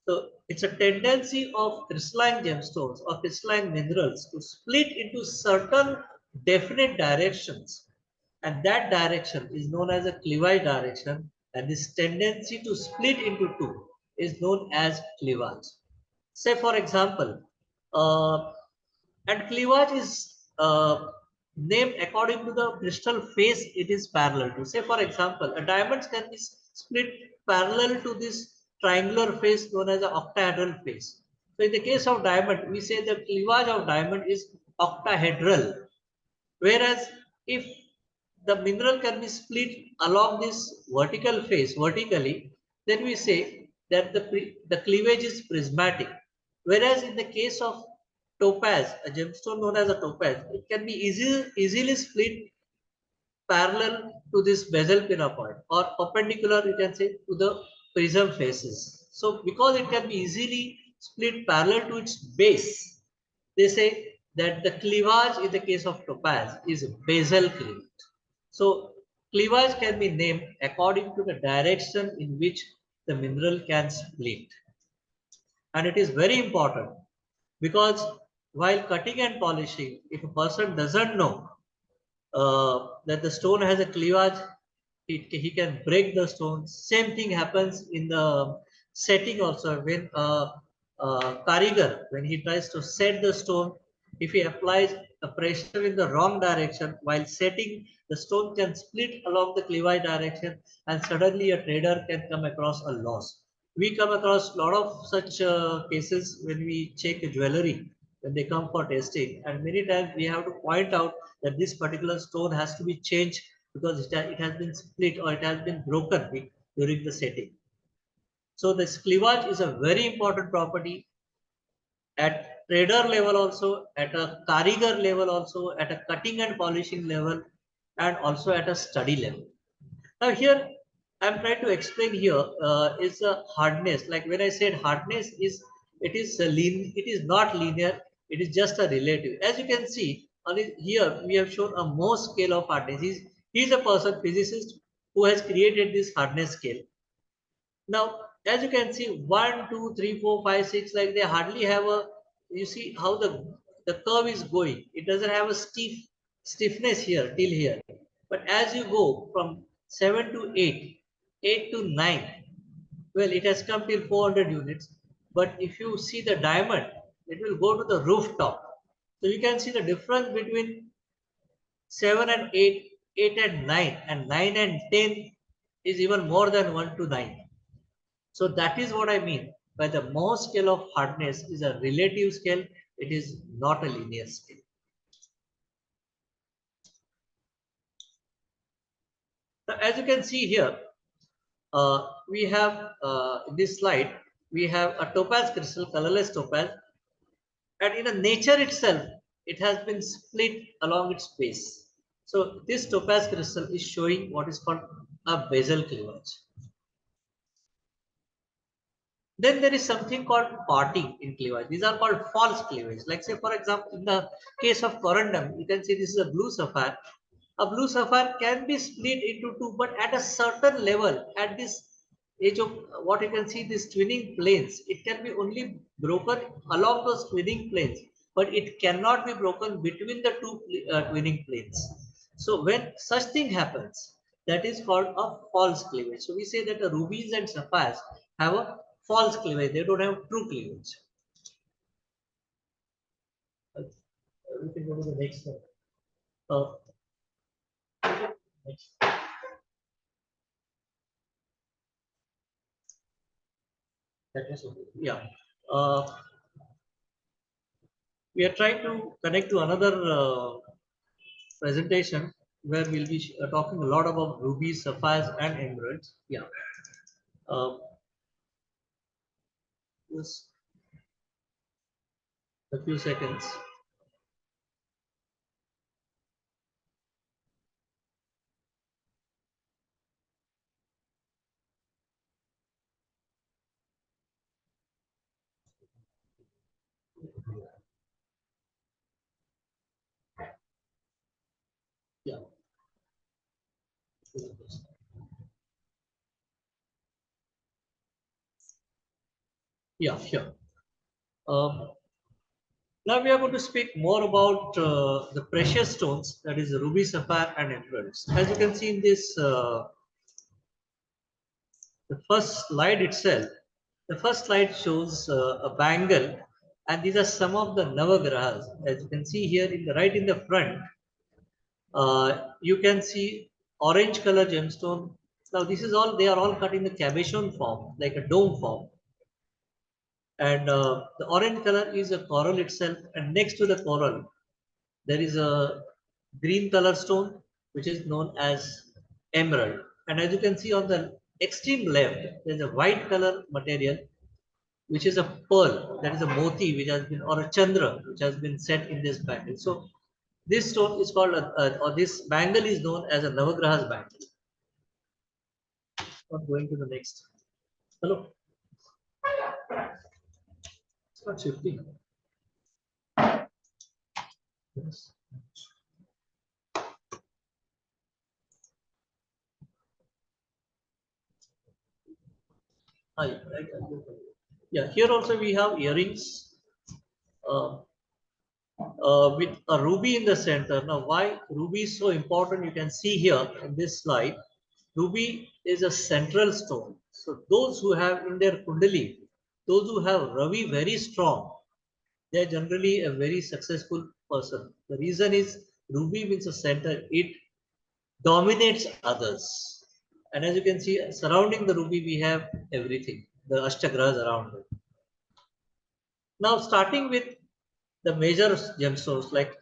[SPEAKER 3] So it's a tendency of crystalline gemstones or crystalline minerals to split into certain definite directions. And that direction is known as a cleavage direction. and this tendency to split into two is known as cleavage. Say for example, and cleavage is named according to the crystal face it is parallel to. Say for example, a diamond can be split parallel to this triangular face known as an octahedral face. So in the case of diamond, we say the cleavage of diamond is octahedral. Whereas if the mineral can be split along this vertical face vertically, then we say that the cleavage is prismatic. Whereas in the case of topaz, a gemstone known as a topaz, it can be easily split parallel to this bezel pinna point, or perpendicular, you can say, to the prism faces. So because it can be easily split parallel to its base, they say that the cleavage in the case of topaz is basal cleavage. So cleavage can be named according to the direction in which the mineral can split. And it is very important because while cutting and polishing, if a person doesn't know that the stone has a cleavage, he can break the stone. Same thing happens in the setting also. When karigar, when he tries to set the stone, if he applies a pressure in the wrong direction while setting, the stone can split along the cleavage direction, and suddenly a trader can come across a loss. We come across a lot of such cases when we check jewelry, when they come for testing, and many times we have to point out that this particular stone has to be changed because it has been split or it has been broken during the setting. So this cleavage is a very important property at trader level also, at a karigar level also, at a cutting and polishing level, and also at a study level. Now here I'm trying to explain here is the hardness. Like when I said hardness is, it is not linear, it is just a relative. As you can see on here, we have shown a Mohs scale of hardness. He's a person, physicist, who has created this hardness scale. Now, as you can see, 1, 2, 3, 4, 5, 6, like they hardly have a, you see how the curve is going. It doesn't have a stiffness here till here. But as you go from 7 to 8, 8 to 9, well, it has come till 400 units. But if you see the diamond, it will go to the rooftop. So you can see the difference between 7 and 8, 8 and 9, and 9 and 10 is even more than 1 to 9. So that is what I mean by the Mohs scale of hardness is a relative scale. It is not a linear scale. Now, as you can see here, we have in this slide, we have a topaz crystal, colorless topaz, and in a nature itself, it has been split along its base. So this topaz crystal is showing what is called a basal cleavage. Then there is something called parting in cleavage. These are called false cleavage. Like say, for example, in the case of corundum, you can see this is a blue sapphire. A blue sapphire can be split into two, but at a certain level, at this age of what you can see, these twinning planes, it can be only broken along those twinning planes, but it cannot be broken between the two twinning planes. So when such thing happens, that is called a false cleavage. So we say that the rubies and sapphires have a false cleavage. They don't have true cleavage. We can go to the next one. Next. That is okay. Yeah. We are trying to connect to another presentation where we'll be talking a lot about rubies, sapphires, and emeralds. Yeah. Uh, just a few seconds. Yeah. Yeah, sure. Um, Now we are going to speak more about the precious stones, that is ruby, sapphire, and emeralds. As you can see in this The first slide itself, the first slide shows a bangle, and these are some of the Navagrahas. As you can see here, right in the front, you can see orange color gemstone. Now, this is all, they are all cut in the cabochon form, like a dome form. And the orange color is a coral itself, and next to the coral, there is a green color stone, which is known as emerald. And as you can see on the extreme left, there's a white color material, which is a pearl, that is a moti, which has been, or a chandra, which has been set in this bangle. So this stone is called, or this bangle is known as a Navagrahas bangle. Not going to the next. Hello. It's not shifting. Yes. Yeah, here also we have earrings uh, with a ruby in the center. Now, why ruby is so important? You can see here in this slide. Ruby is a central stone. So those who have in their kundali, those who have Ravi very strong, they are generally a very successful person. The reason is ruby means a center. It dominates others. And as you can see, surrounding the ruby, we have everything, the Ashtagrahas around it. Now, starting with the major gemstones like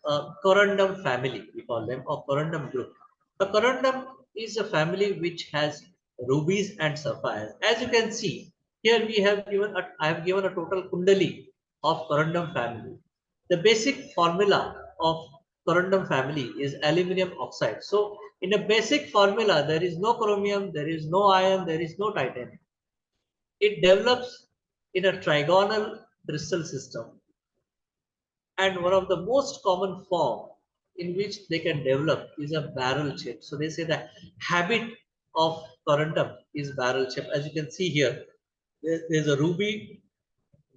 [SPEAKER 3] corundum family, we call them, or corundum group. The corundum is a family which has rubies and sapphires. As you can see, here we have given, I have given a total kundali of corundum family. The basic formula of corundum family is aluminum oxide. So, in a basic formula, there is no chromium, there is no iron, there is no titanium. It develops in a trigonal crystal system, and one of the most common form in which they can develop is a barrel shape. So they say the habit of corundum is barrel shape. As you can see here, there's a ruby,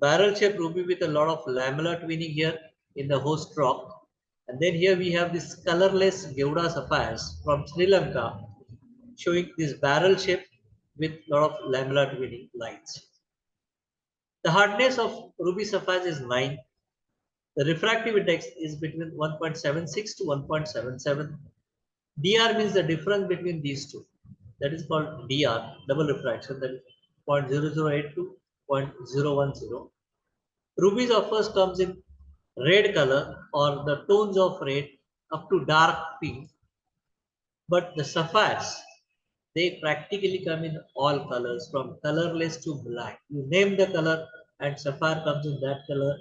[SPEAKER 3] barrel shape ruby with a lot of lamellar twinning here in the host rock. And then here we have this colorless Geuda sapphires from Sri Lanka showing this barrel shape with a lot of lamellar twinning lines. The hardness of ruby sapphires is 9. The refractive index is between 1.76 to 1.77. DR means the difference between these two. That is called DR, double refraction, that is 0.0082 to 0.010. Rubies offers comes in red color or the tones of red up to dark pink, but the sapphires, they practically come in all colors from colorless to black. You name the color and sapphire comes in that color,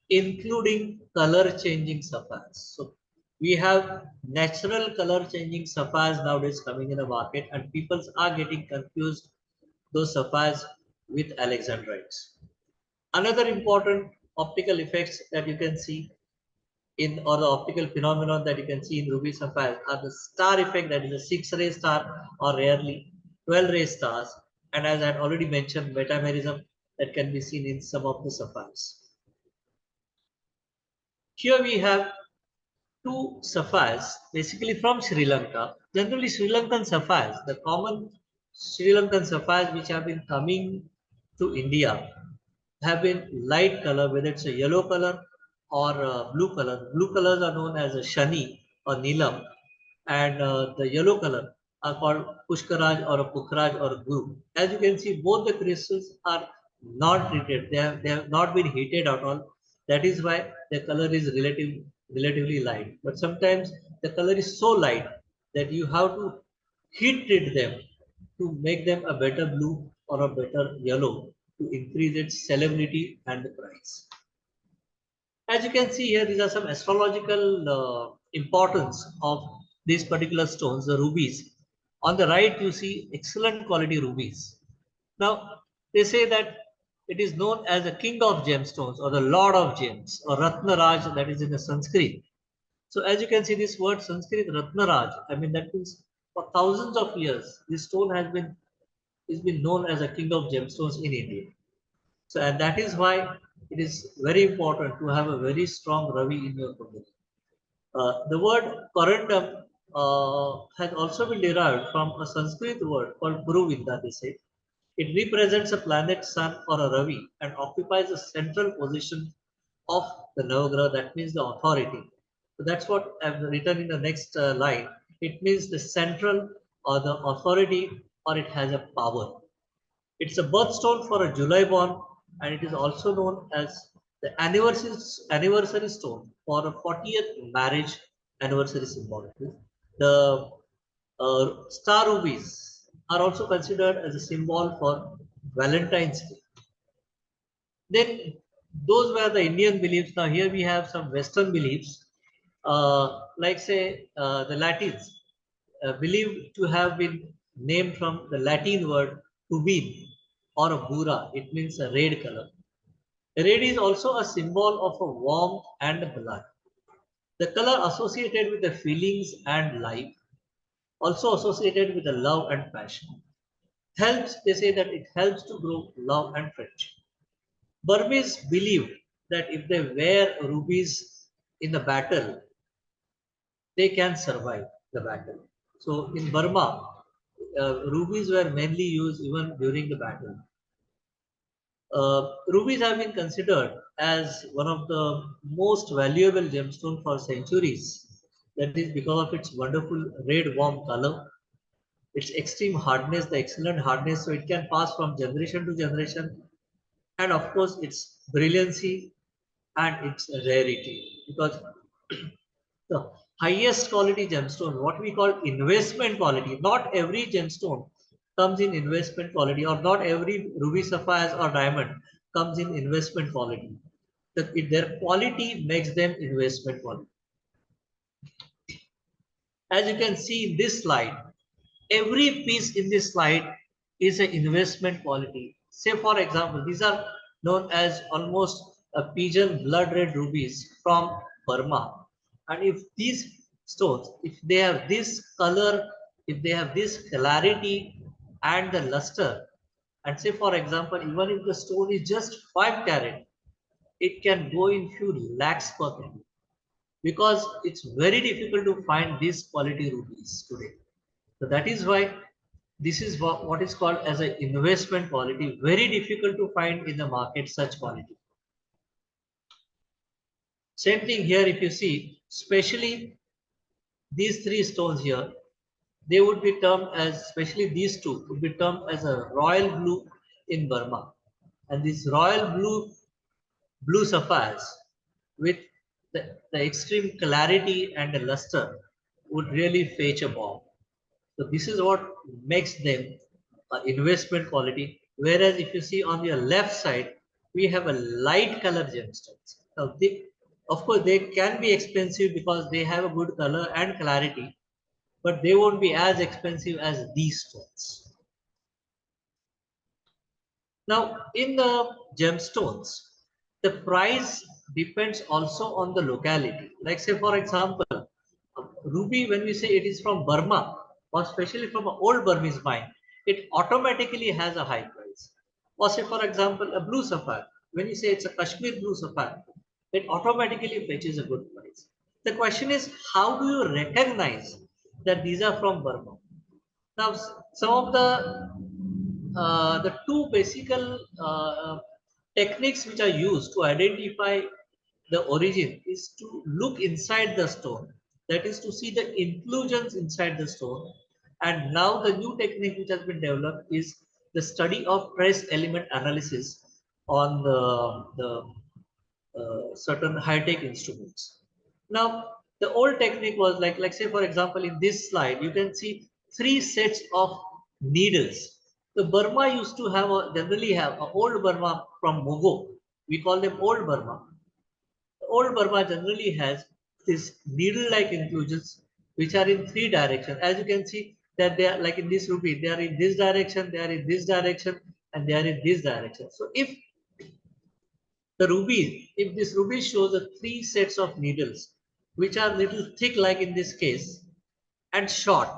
[SPEAKER 3] including color changing sapphires. So we have natural color changing sapphires nowadays coming in the market, and people are getting confused those sapphires with alexandrites. Another important optical effects that you can see in, or the optical phenomenon that you can see in ruby sapphires, are the star effect, that is a 6-ray star or rarely 12-ray stars, and as I had already mentioned, metamerism that can be seen in some of the sapphires. Here we have two sapphires basically from Sri Lanka. Generally Sri Lankan sapphires, the common Sri Lankan sapphires which have been coming to India have been light color, whether it's a yellow color or blue color. Blue colors are known as a shani or neelam, and the yellow color are called pushkaraj or a pukhraj or a guru. As you can see, both the crystals are not treated. They have not been heated at all. That is why the color is relatively light. But sometimes the color is so light that you have to heat treat them to make them a better blue or a better yellow to increase its salability and the price. As you can see here, these are some astrological importance of these particular stones, the rubies. On the right, you see excellent quality rubies. Now, they say that it is known as the king of gemstones or the lord of gems or Ratna Raj, that is in the Sanskrit. So as you can see this word Sanskrit Ratna Raj, I mean that means for thousands of years, this stone has been known as a king of gemstones in India. So, and that is why it is very important to have a very strong Ravi in your community. The word corundum has also been derived from a Sanskrit word called Puruvinda, they say. It represents a planet Sun or a Ravi and occupies a central position of the Navagraha. That means the authority. So that's what I've written in the next line. It means the central or the authority, or it has a power. It's a birthstone for a July born, and it is also known as the anniversary stone for a 40th marriage anniversary symbol. The star rubies are also considered as a symbol for Valentine's Day. Then those were the Indian beliefs. Now here we have some Western beliefs, like say the Latins believed to have been named from the Latin word rubin or a bura. It means a red color. Red is also a symbol of a warmth and blood. The color associated with the feelings and life, also associated with the love and passion. Helps, they say that it helps to grow love and friendship. Burmese believed that if they wear rubies in the battle, they can survive the battle. So in Burma, rubies were mainly used even during the battle. Rubies have been considered as one of the most valuable gemstones for centuries. That is because of its wonderful red warm color, its extreme hardness, the excellent hardness, so it can pass from generation to generation, and of course its brilliancy and its rarity. Because the highest quality gemstone, what we call investment quality, not every gemstone comes in investment quality, or not every ruby, sapphires, or diamond comes in investment quality. Their quality makes them investment quality. As you can see in this slide, every piece in this slide is an investment quality. Say, for example, these are known as almost a pigeon blood red rubies from Burma. And if these stones, if they have this color, if they have this clarity and the luster, and say, for example, even if the stone is just 5 carat, it can go in few lakhs per carat, because it's very difficult to find these quality rubies today. So that is why this is what is called as an investment quality. Very difficult to find in the market such quality. Same thing here, if you see, especially these three stones here, they would be termed as, especially these two, would be termed as a royal blue in Burma. And this royal blue sapphires with the extreme clarity and the luster would really fetch a bomb. So this is what makes them investment quality. Whereas if you see on your left side, we have a light color gemstones. Now of course, they can be expensive because they have a good color and clarity, but they won't be as expensive as these stones. Now, in the gemstones, the price depends also on the locality. Like say, for example, ruby, when we say it is from Burma, or especially from an old Burmese mine, it automatically has a high price. Or say, for example, a blue sapphire, when you say it's a Kashmir blue sapphire, it automatically fetches a good price. The question is, how do you recognize that these are from Burma? Now, some of the two basic techniques which are used to identify the origin is to look inside the stone, that is to see the inclusions inside the stone. And now the new technique which has been developed is the study of trace element analysis on the certain high-tech instruments. Now, the old technique was like say for example, in this slide, you can see three sets of needles. The Burma used to have generally have a old Burma from Mogo. We call them old Burma. The old Burma generally has these needle-like inclusions which are in three directions. As you can see that they are like in this ruby, they are in this direction, they are in this direction, and they are in this direction. So if if this ruby shows the three sets of needles, which are little thick like in this case, and short,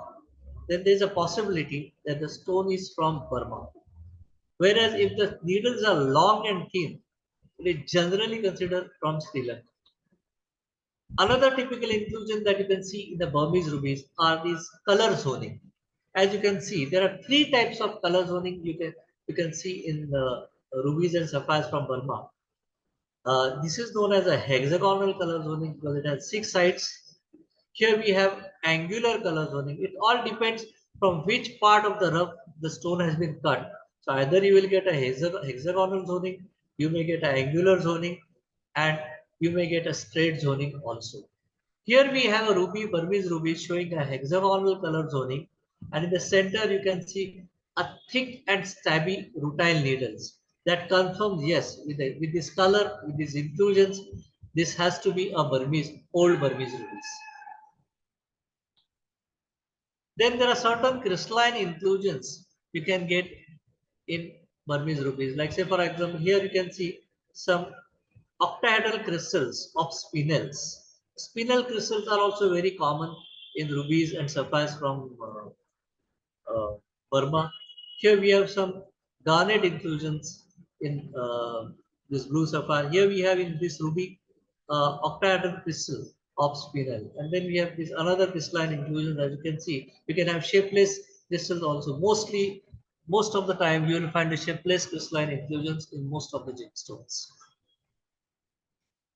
[SPEAKER 3] then there is a possibility that the stone is from Burma. Whereas if the needles are long and thin, it is generally considered from Sri Lanka. Another typical inclusion that you can see in the Burmese rubies are these color zoning. As you can see, there are three types of color zoning you can see in the rubies and sapphires from Burma. This is known as a hexagonal color zoning because it has 6 sides. Here we have angular color zoning. It all depends from which part of the rough the stone has been cut. So either you will get a hexagonal zoning, you may get an angular zoning, and you may get a straight zoning also. Here we have a ruby, Burmese ruby showing a hexagonal color zoning, and in the center you can see a thick and stabby rutile needles. That confirms, yes, with this color, with these inclusions, this has to be a Burmese, old Burmese rubies. Then there are certain crystalline inclusions you can get in Burmese rubies. Like say for example, here you can see some octahedral crystals of spinels. Spinel crystals are also very common in rubies and sapphires from Burma. Here we have some garnet inclusions in this blue sapphire. Here we have in this ruby octahedral crystal of spinel. And then we have this another crystalline inclusion. As you can see, you can have shapeless crystals also. Most of the time you will find the shapeless crystalline inclusions in most of the gemstones.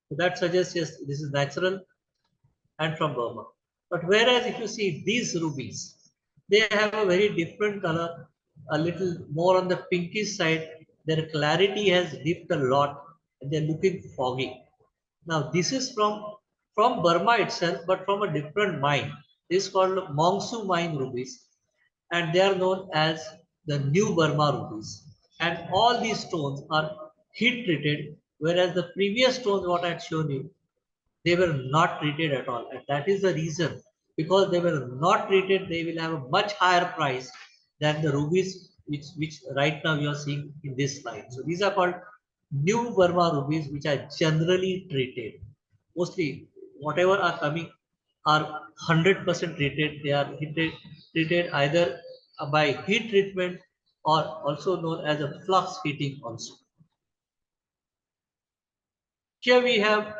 [SPEAKER 3] So that suggests yes, this is natural and from Burma. But whereas if you see these rubies, they have a very different color, a little more on the pinkish side. Their clarity has dipped a lot and they're looking foggy. Now this is from Burma itself, but from a different mine. This is called Mongsu mine rubies, and they are known as the New Burma rubies. And all these stones are heat treated, whereas the previous stones what I had shown you, they were not treated at all, and that is the reason, because they were not treated they will have a much higher price than the rubies which right now you are seeing in this slide. So these are called new Burma rubies, which are generally treated. Mostly whatever are coming are 100% treated. They are treated either by heat treatment or also known as a flux heating also. Here we have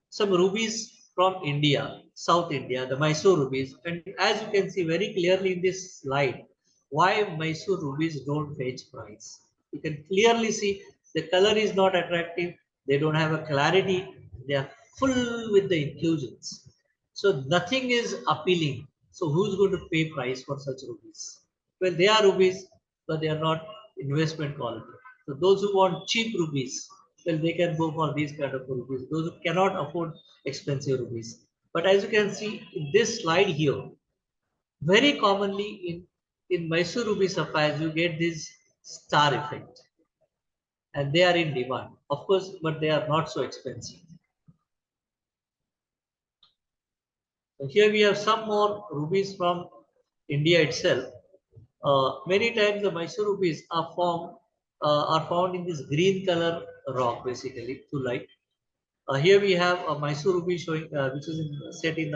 [SPEAKER 3] some rubies from India, South India, the Mysore rubies. And as you can see very clearly in this slide, why Mysore rubies don't fetch price. You can clearly see the color is not attractive, they don't have a clarity, they are full with the inclusions. So nothing is appealing. So who's going to pay price for such rubies? Well, they are rubies, but they are not investment quality. So those who want cheap rubies, well, they can go for these kind of rubies. Those who cannot afford expensive rubies. But as you can see in this slide here, very commonly in Mysore ruby sapphires, you get this star effect, and they are in demand, of course, but they are not so expensive. So here we have some more rubies from India itself. Many times the Mysore rubies are found in this green color rock, basically to light. Here we have a Mysore ruby showing, which is set in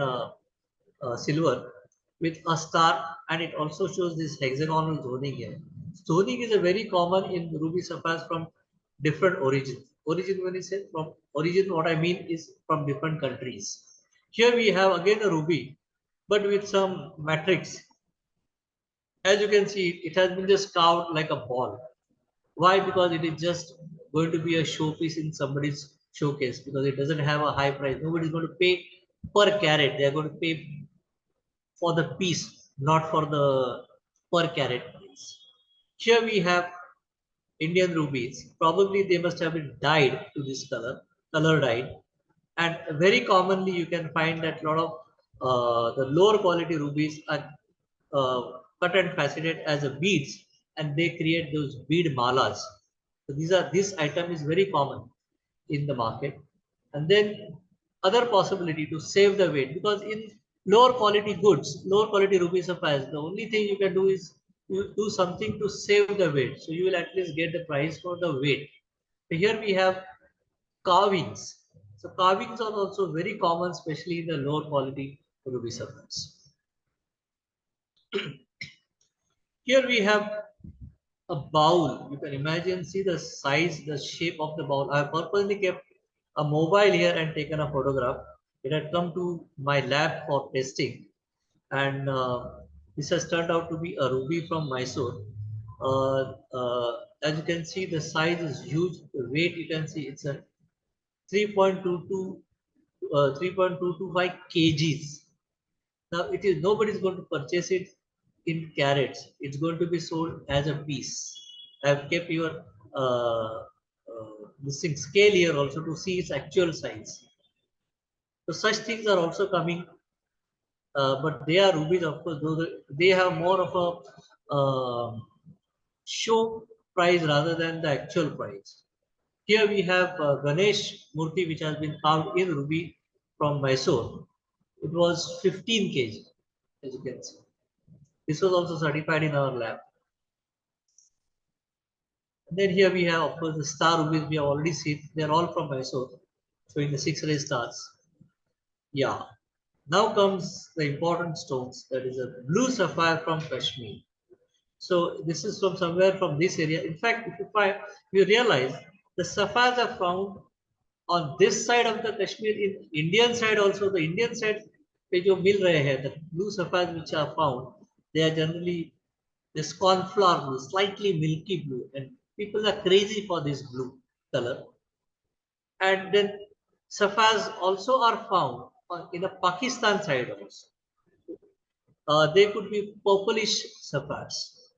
[SPEAKER 3] silver with a star, and it also shows this hexagonal zoning here. Zoning is a very common in ruby sapphires from different origins. Origin, when you say from origin, what I mean is from different countries. Here we have again a ruby, but with some matrix. As you can see, it has been just carved like a ball. Why? Because it is just going to be a showpiece in somebody's showcase, because it doesn't have a high price. Nobody is going to pay per carat. They are going to pay for the piece, not for the per carat price. Here we have Indian rubies. Probably they must have been dyed to this color dyed. And very commonly you can find that a lot of the lower quality rubies are cut and faceted as a beads, and they create those bead malas. So this item is very common in the market. And then other possibility to save the weight, because in lower quality goods, lower quality ruby sapphires, the only thing you can do is you do something to save the weight. So you will at least get the price for the weight. So here we have carvings. So carvings are also very common, especially in the lower quality ruby sapphires. Here we have a bowl. You can imagine, see the size, the shape of the bowl. I have purposely kept a mobile here and taken a photograph. It had come to my lab for testing, and this has turned out to be a ruby from Mysore. As you can see, the size is huge. The weight, you can see it's a 3.22 3.225 kgs. Now it is nobody is going to purchase it in carats. It's going to be sold as a piece. I have kept your this thing scale here also to see its actual size. So such things are also coming, but they are rubies, of course. Those they have more of a show price rather than the actual price. Here we have Ganesh Murti, which has been carved in ruby from Mysore. It was 15 kg, as you can see. This was also certified in our lab. And then here we have, of course, the star rubies we have already seen. They are all from Mysore, showing the 6 ray stars. Yeah. Now comes the important stones. That is a blue sapphire from Kashmir. So this is from somewhere from this area. In fact, you realize the sapphires are found on this side of the Kashmir, in Indian side also. The Indian side पे जो मिल रहे हैं, the blue sapphires which are found, they are generally this cornflower blue, slightly milky blue, and people are crazy for this blue color. And then sapphires also are found in the Pakistan side also. They could be purplish sapphires,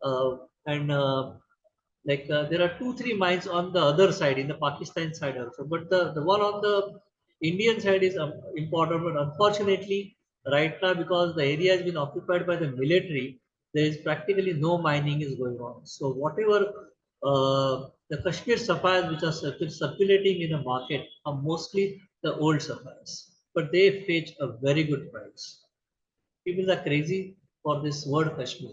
[SPEAKER 3] uh, and there are 2 3 mines on the other side in the Pakistan side also, but the one on the Indian side is important. But unfortunately, right now, because the area has been occupied by the military, there is practically no mining is going on. So whatever the Kashmir sapphires which are circulating in the market are mostly the old sapphires, but they fetch a very good price. People are crazy for this word Kashmir.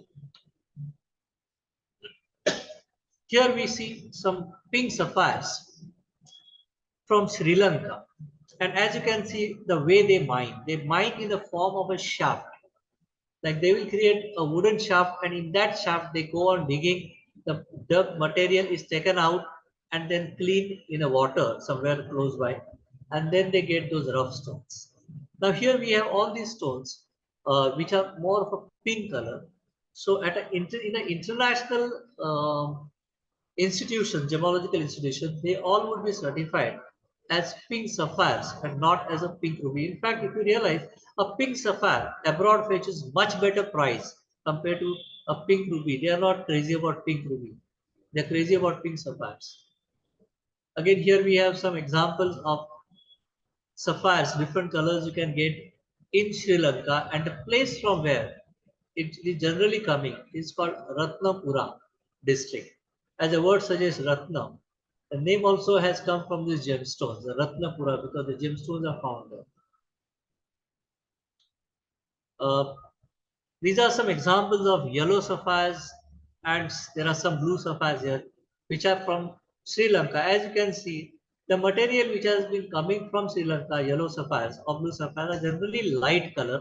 [SPEAKER 3] Here we see some pink sapphires from Sri Lanka. And as you can see, the way they mine in the form of a shaft. Like they will create a wooden shaft, and in that shaft, they go on digging. The dug material is taken out and then cleaned in the water somewhere close by. And then they get those rough stones. Now, here we have all these stones, which are more of a pink color. So, in an international institutions, gemological institutions, they all would be certified as pink sapphires and not as a pink ruby. In fact, if you realize, a pink sapphire abroad fetches much better price compared to a pink ruby. They are not crazy about pink ruby. They are crazy about pink sapphires. Again, here we have some examples of sapphires, different colors you can get in Sri Lanka, and the place from where it is generally coming is called Ratnapura district. As the word suggests, Ratna. The name also has come from these gemstones, the Ratnapura, because the gemstones are found there. Uh, these are some examples of yellow sapphires, and there are some blue sapphires here, which are from Sri Lanka. As you can see, the material which has been coming from Sri Lanka, yellow sapphires or blue sapphires, are generally light color,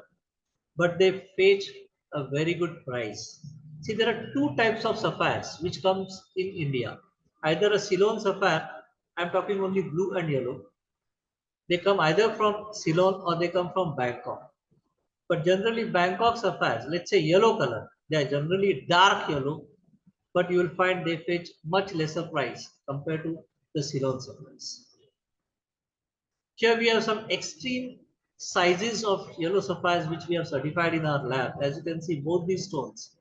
[SPEAKER 3] but they fetch a very good price. See, there are 2 types of sapphires which comes in India. Either a Ceylon sapphire, I'm talking only blue and yellow. They come either from Ceylon or they come from Bangkok. But generally Bangkok sapphires, let's say yellow color, they are generally dark yellow, but you will find they fetch much lesser price compared to the Ceylon sapphires. Here we have some extreme sizes of yellow sapphires which we have certified in our lab. As you can see, both these stones,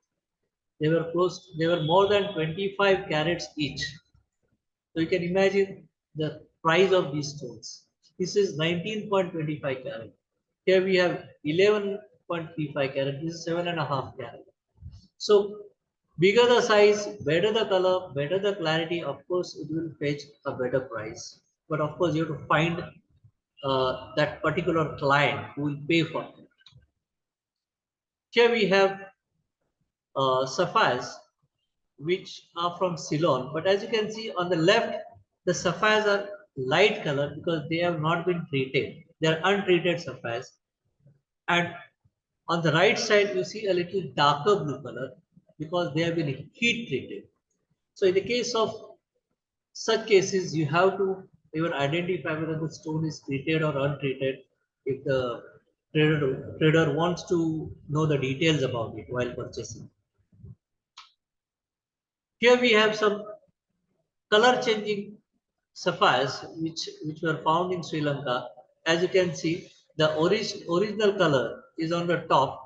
[SPEAKER 3] they were more than 25 carats each. So you can imagine the price of these stones. This is 19.25 carat. Here we have 11.35 carat. This is 7.5 carat. So bigger the size, better the color, better the clarity. Of course, it will fetch a better price. But of course, you have to find that particular client who will pay for it. Here we have sapphires which are from Ceylon. But as you can see on the left, the sapphires are light color because they have not been treated. They are untreated sapphires. And on the right side, you see a little darker blue color because they have been heat treated. So in the case of such cases, you have to even identify whether the stone is treated or untreated if the trader wants to know the details about it while purchasing. Here we have some color changing sapphires which were found in Sri Lanka. As you can see, the original color is on the top.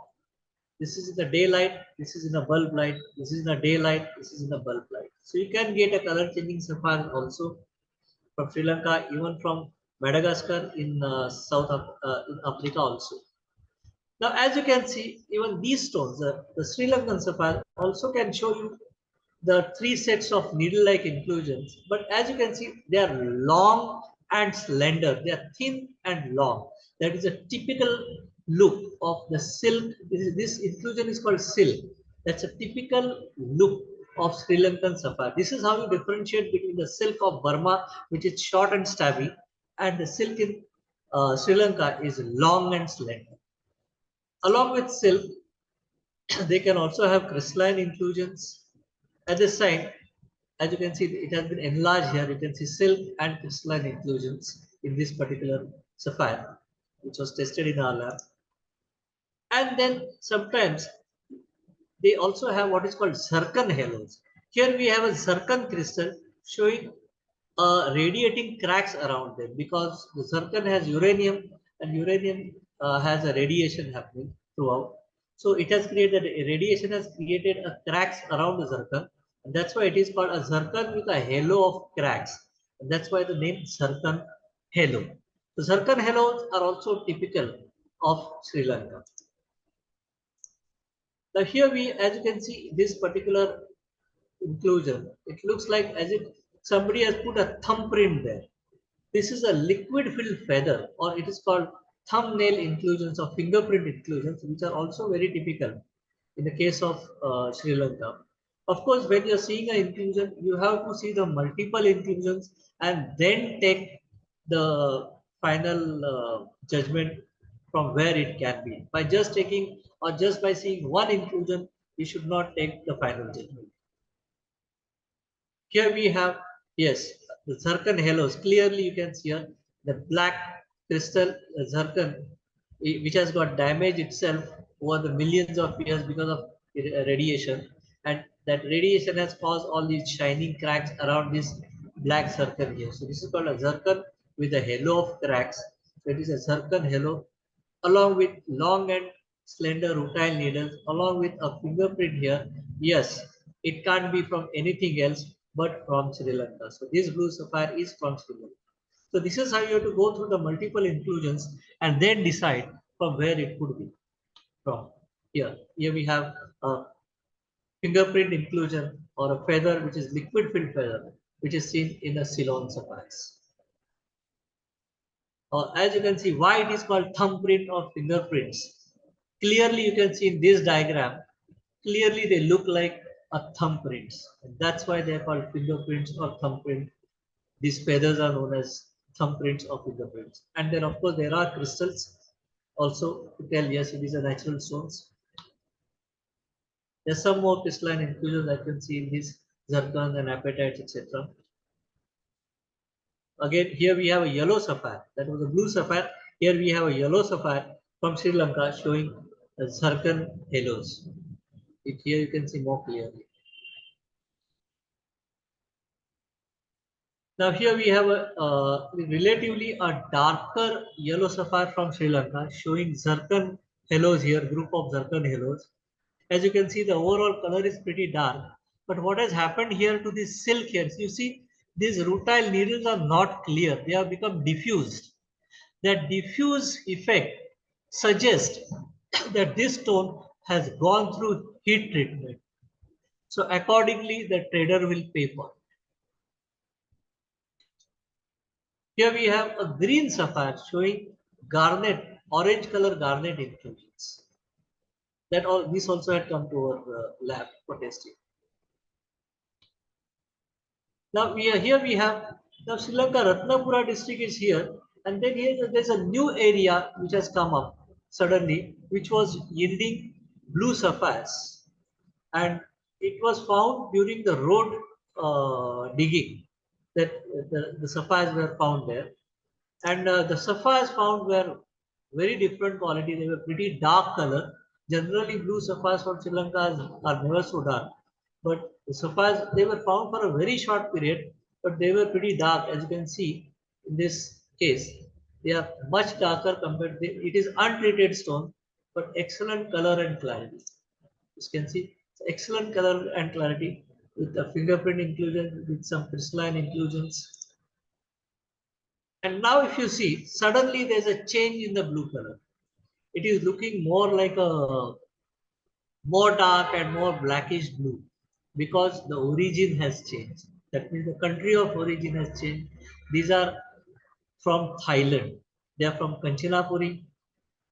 [SPEAKER 3] This is in the daylight, this is in a bulb light, this is in the daylight, this is in the bulb light. So you can get a color changing sapphire also from Sri Lanka, even from Madagascar in in Africa also. Now, as you can see, even these stones, the Sri Lankan sapphire also can show you the three sets of needle-like inclusions. But as you can see, they are long and slender. They are thin and long. That is a typical look of the silk. This inclusion is called silk. That's a typical look of Sri Lankan sapphire. This is how you differentiate between the silk of Burma, which is short and stabby, and the silk in Sri Lanka is long and slender. Along with silk, they can also have crystalline inclusions. At this side, as you can see, it has been enlarged here. You can see silk and crystalline inclusions in this particular sapphire, which was tested in our lab. And then sometimes they also have what is called zircon halos. Here we have a zircon crystal showing radiating cracks around them because the zircon has uranium and uranium has a radiation happening throughout. So it has created a radiation has created a cracks around the zircon, and that's why it is called a zircon with a halo of cracks. And that's why the name zircon halo. The zircon halos are also typical of Sri Lanka. Now here as you can see, this particular inclusion, it looks like as if somebody has put a thumbprint there. This is a liquid filled feather, or it is called thumbnail inclusions or fingerprint inclusions, which are also very typical in the case of Sri Lanka. Of course, when you're seeing an inclusion, you have to see the multiple inclusions and then take the final judgment from where it can be. By just taking or just by seeing one inclusion, you should not take the final judgment. Here we have, yes, the zircon halos. Clearly, you can see here the black crystal zircon, which has got damaged itself over the millions of years because of radiation. And that radiation has caused all these shining cracks around this black zircon here. So this is called a zircon with a halo of cracks. So it is a zircon halo along with long and slender rutile needles, along with a fingerprint here. Yes, it can't be from anything else but from Sri Lanka. So this blue sapphire is from Sri Lanka. So this is how you have to go through the multiple inclusions and then decide from where it could be from. Here we have a fingerprint inclusion or a feather, which is liquid filled feather, which is seen in a Ceylon sapphires. As you can see, why it is called thumbprint or fingerprints. Clearly, you can see in this diagram, clearly they look like a thumbprints. And that's why they are called fingerprints or thumbprint. These feathers are known as thumbprints or fingerprints. And then, of course, there are crystals also to tell yes, it is a natural stones. There's some more crystalline inclusions I can see in these zircons and apatites, etc. Again, here we have a yellow sapphire. That was a blue sapphire. Here we have a yellow sapphire from Sri Lanka showing zircon halos. Here you can see more clearly. Now here we have a relatively a darker yellow sapphire from Sri Lanka showing zircon halos here, group of zircon halos. As you can see, the overall color is pretty dark. But what has happened here to this silk here, you see, these rutile needles are not clear. They have become diffused. That diffuse effect suggests that this stone has gone through heat treatment. So accordingly, the trader will pay for it. Here we have a green sapphire showing garnet, orange color garnet inclusions. This also had come to our lab for testing. Now here we have now Sri Lanka Ratnapura district is here, and then here there's a new area which has come up suddenly, which was yielding blue sapphires, and it was found during the road digging that the sapphires were found there, and the sapphires found were very different quality. They were pretty dark color. Generally, blue sapphires from Sri Lanka are never so dark. but the sapphires, they were found for a very short period, but they were pretty dark. As you can see in this case, they are much darker compared to, it is untreated stone, but excellent color and clarity. You can see excellent color and clarity with the fingerprint inclusion, with some crystalline inclusions. And now if you see, suddenly there's a change in the blue color. It is looking more like a more dark and more blackish blue because the origin has changed. That means the country of origin has changed. These are from Thailand. They are from Kanchanaburi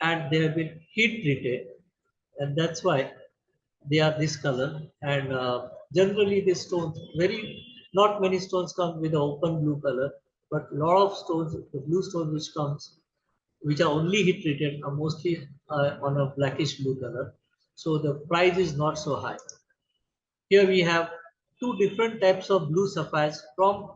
[SPEAKER 3] and they have been heat treated, and that's why they are this color. And generally, these stones, not many stones come with an open blue color, but a lot of stones, the blue stones which are only heat treated, are mostly on a blackish blue color. So the price is not so high. Here we have two different types of blue sapphires from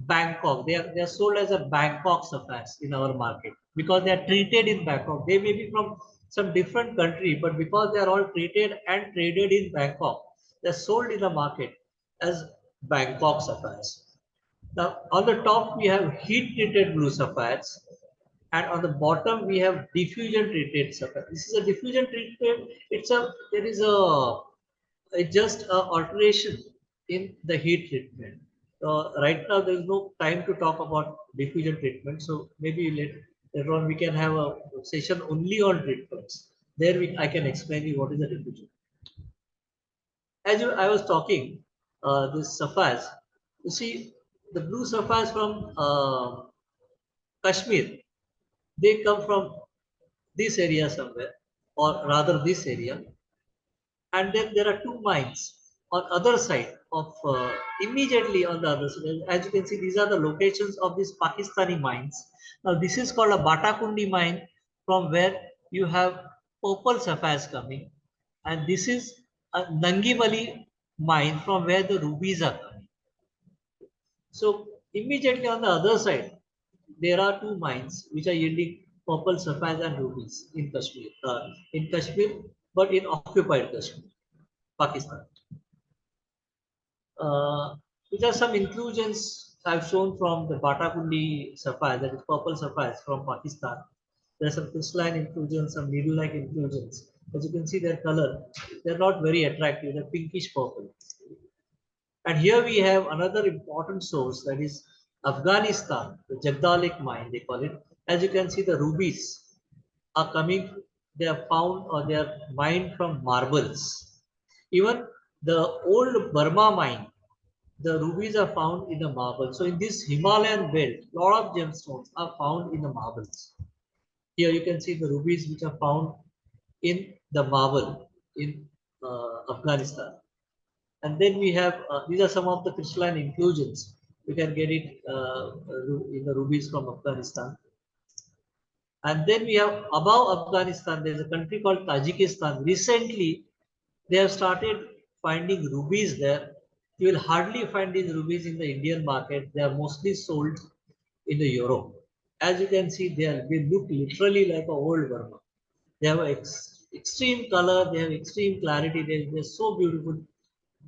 [SPEAKER 3] Bangkok. They are sold as a Bangkok sapphires in our market because they are treated in Bangkok. They may be from some different country, but because they are all treated and traded in Bangkok, they are sold in the market as Bangkok sapphires. Now on the top we have heat treated blue sapphires, and on the bottom we have diffusion treated sapphire. This is a diffusion treated. It's just an alteration in the heat treatment. Right now, there is no time to talk about diffusion treatment. So maybe later on we can have a session only on treatments. There I can explain you what is the diffusion. I was talking, this sapphires. You see, the blue sapphires from Kashmir, they come from this area somewhere, or rather this area. And then there are two mines on other side of immediately on the other side. As you can see, these are the locations of these Pakistani mines. Now this is called a Batakundi mine, from where you have purple sapphires coming, and this is a Nangivali mine from where the rubies are coming. So immediately on the other side there are two mines which are yielding purple sapphires and rubies in Kashmir, but in occupied Kashmir, Pakistan. These are some inclusions I've shown from the Batakundi sapphire, that is purple sapphires from Pakistan. There are some crystalline inclusions, some needle-like inclusions. As you can see, their color, they're not very attractive, they're pinkish purple. And here we have another important source, that is Afghanistan, the Jagdalik mine, they call it. As you can see, the rubies are coming, they are found or they are mined from marbles. Even the old Burma mine, the rubies are found in the marble. So in this Himalayan belt, a lot of gemstones are found in the marbles. Here you can see the rubies which are found in the marble in Afghanistan. And then we have, these are some of the crystalline inclusions. You can get it in the rubies from Afghanistan. And then we have above Afghanistan, there's a country called Tajikistan. Recently, they have started finding rubies there. You will hardly find these rubies in the Indian market. They are mostly sold in the Europe. As you can see, they look literally like a old Burma. They have extreme color, they have extreme clarity, they're so beautiful.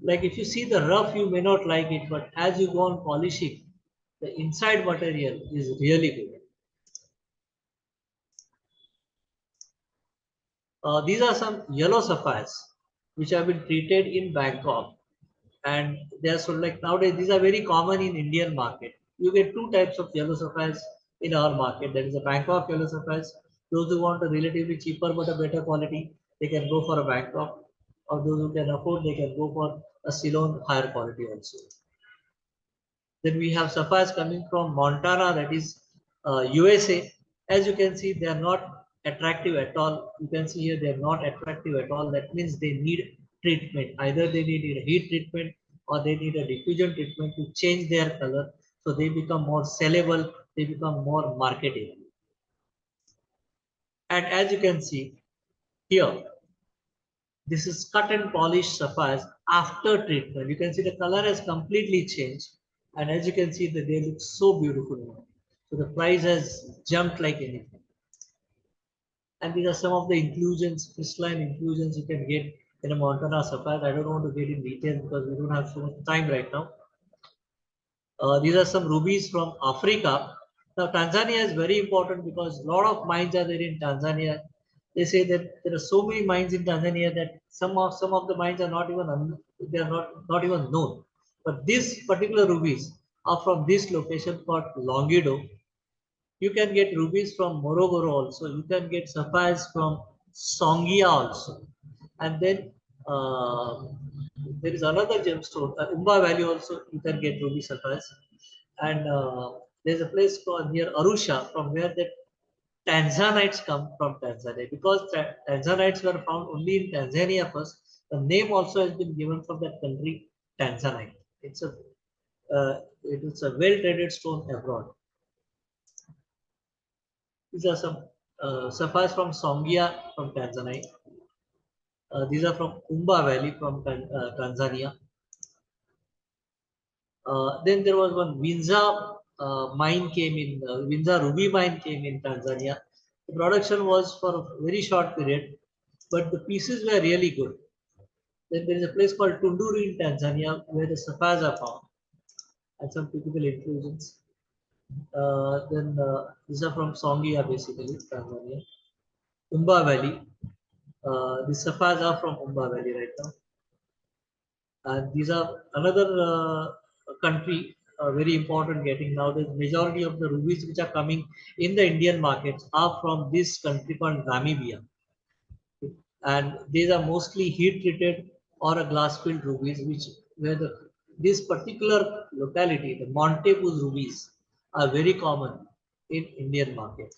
[SPEAKER 3] Like if you see the rough, you may not like it, but as you go on polishing, the inside material is really good. These are some yellow sapphires which have been treated in Bangkok, and they are sold like nowadays. These are very common in Indian market. You get two types of yellow sapphires in our market. There is a Bangkok yellow sapphires. Those who want a relatively cheaper but a better quality, they can go for a Bangkok, or those who can afford, they can go for a Ceylon higher quality also. Then we have sapphires coming from Montana, that is USA. As you can see, they are not attractive at all. You can see here they are not attractive at all. That means they need treatment. Either they need a heat treatment or they need a diffusion treatment to change their color. So they become more sellable, they become more marketable. And as you can see here, this is cut and polished sapphires after treatment. You can see the color has completely changed. And as you can see, that they look so beautiful now. So the price has jumped like anything. And these are some of the inclusions, crystalline inclusions you can get in a Montana sapphire. I don't want to get in detail because we don't have so much time right now. These are some rubies from Africa. Now, Tanzania is very important because a lot of mines are there in Tanzania. They say that there are so many mines in Tanzania that some of the mines are not even they are not even known. But these particular rubies are from this location called Longido. You can get rubies from Morogoro also. You can get sapphires from Songia also. And then there is another gemstone, Umba Valley also. You can get ruby sapphires. And there's a place called near Arusha from where the Tanzanites come from Tanzania. Because Tanzanites were found only in Tanzania first, the name also has been given from that country, Tanzanite. It is a well-traded stone abroad. These are some sapphires from Songia from Tanzania. These are from Umba Valley from Tanzania. Then there was one Winza mine came in, Winza ruby mine came in Tanzania. The production was for a very short period, but the pieces were really good. Then there is a place called Tunduru in Tanzania where the sapphires are found and some typical inclusions. Then these are from Songia basically, Tanzania. Umba Valley. The sapphires are from Mumbai Valley right now. And these are another country very important getting now. The majority of the rubies which are coming in the Indian markets are from this country called Namibia. And these are mostly heat treated or a glass filled rubies, which where this particular locality, the Montepus rubies, are very common in Indian market.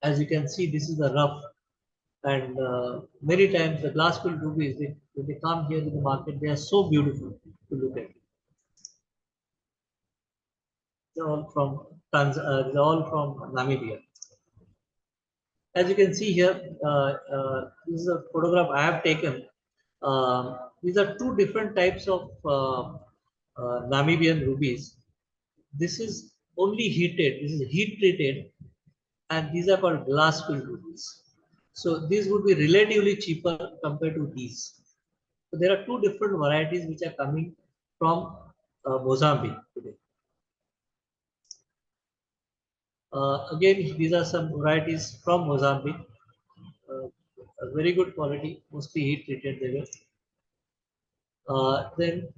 [SPEAKER 3] As you can see, this is the rough. And many times the glass filled rubies, when they come here in the market, they are so beautiful to look at. They're all from they're all from Namibia. As you can see here, this is a photograph I have taken. These are two different types of Namibian rubies. This is only heated. This is heat treated, and these are called glass filled rubies. So these would be relatively cheaper compared to these. So there are two different varieties which are coming from Mozambique today. Again, these are some varieties from Mozambique. Very good quality, mostly heat treated they were. Then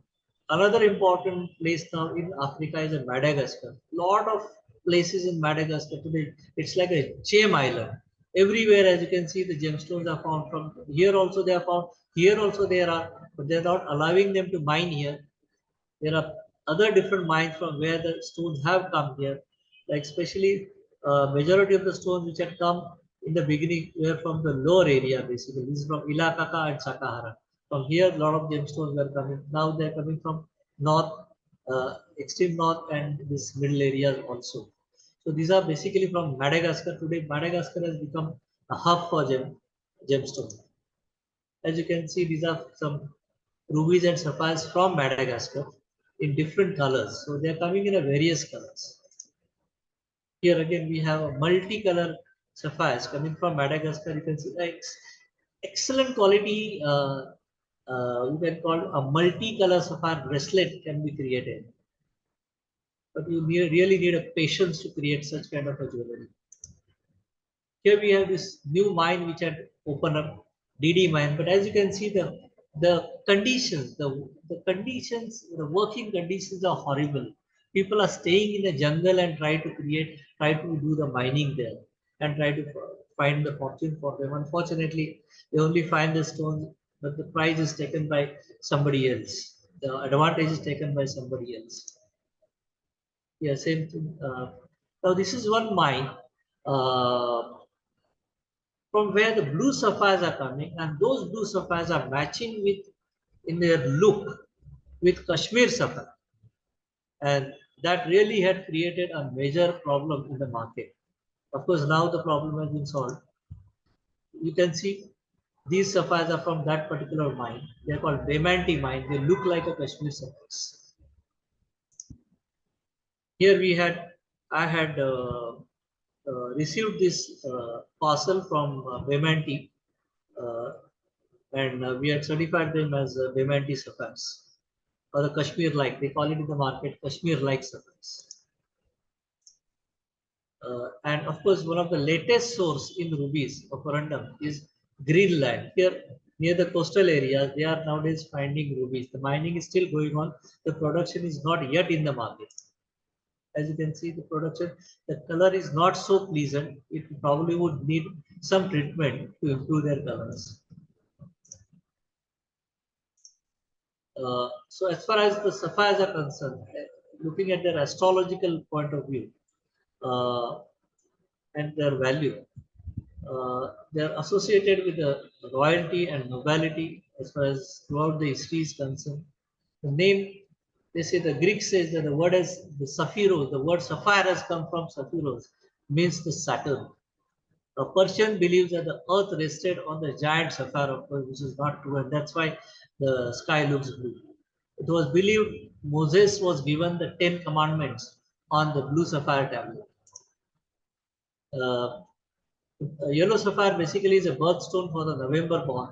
[SPEAKER 3] another important place now in Africa is Madagascar. Lot of places in Madagascar today. It's like a gem island. Everywhere, as you can see, the gemstones are found from here. Also, they are found here. Also, there are, but they're not allowing them to mine here. There are other different mines from where the stones have come here, like especially majority of the stones which had come in the beginning were from the lower area basically. This is from Ilakaka and Sakahara. From here, a lot of gemstones were coming. Now they're coming from north, extreme north, and this middle areas also. So these are basically from Madagascar. Today, Madagascar has become a hub for gemstone. As you can see, these are some rubies and sapphires from Madagascar in different colors. So they are coming in a various colors. Here again, we have a multicolor sapphires coming from Madagascar. You can see excellent quality. You can call a multicolor sapphire bracelet can be created. But you really need a patience to create such kind of a jewelry. Here we have this new mine which had opened up, DD mine. But as you can see, the conditions, the conditions, the working conditions are horrible. People are staying in the jungle and try to do the mining there, and try to find the fortune for them. Unfortunately, they only find the stones, but the prize is taken by somebody else. The advantage is taken by somebody else. Yeah, same thing. Now this is one mine. From where the blue sapphires are coming, and those blue sapphires are matching with in their look with Kashmir sapphire, and that really had created a major problem in the market. Of course, now the problem has been solved. You can see these sapphires are from that particular mine. They are called Hemant mine. They look like a Kashmir sapphires. Here I had received this parcel from Hemant. and we had certified them as Diamante sapphires or the Kashmir-like. They call it in the market Kashmir-like sapphires. And of course, one of the latest source in rubies of corundum is Greenland. Here, near the coastal areas, they are nowadays finding rubies. The mining is still going on. The production is not yet in the market. As you can see, the production, the color is not so pleasant. It probably would need some treatment to improve their colors. So as far as the sapphires are concerned, looking at their astrological point of view uh, and their value, they are associated with the royalty and nobility as far as throughout the history is concerned. The name, they say the Greek says that the word is the sapphiro, the word sapphire has come from saphiros, means the Saturn. A Persian believes that the earth rested on the giant sapphire, of course, which is not true, and that's why the sky looks blue. It was believed Moses was given the 10 commandments on the blue sapphire tablet. Uh, Yellow sapphire basically is a birthstone for the November born.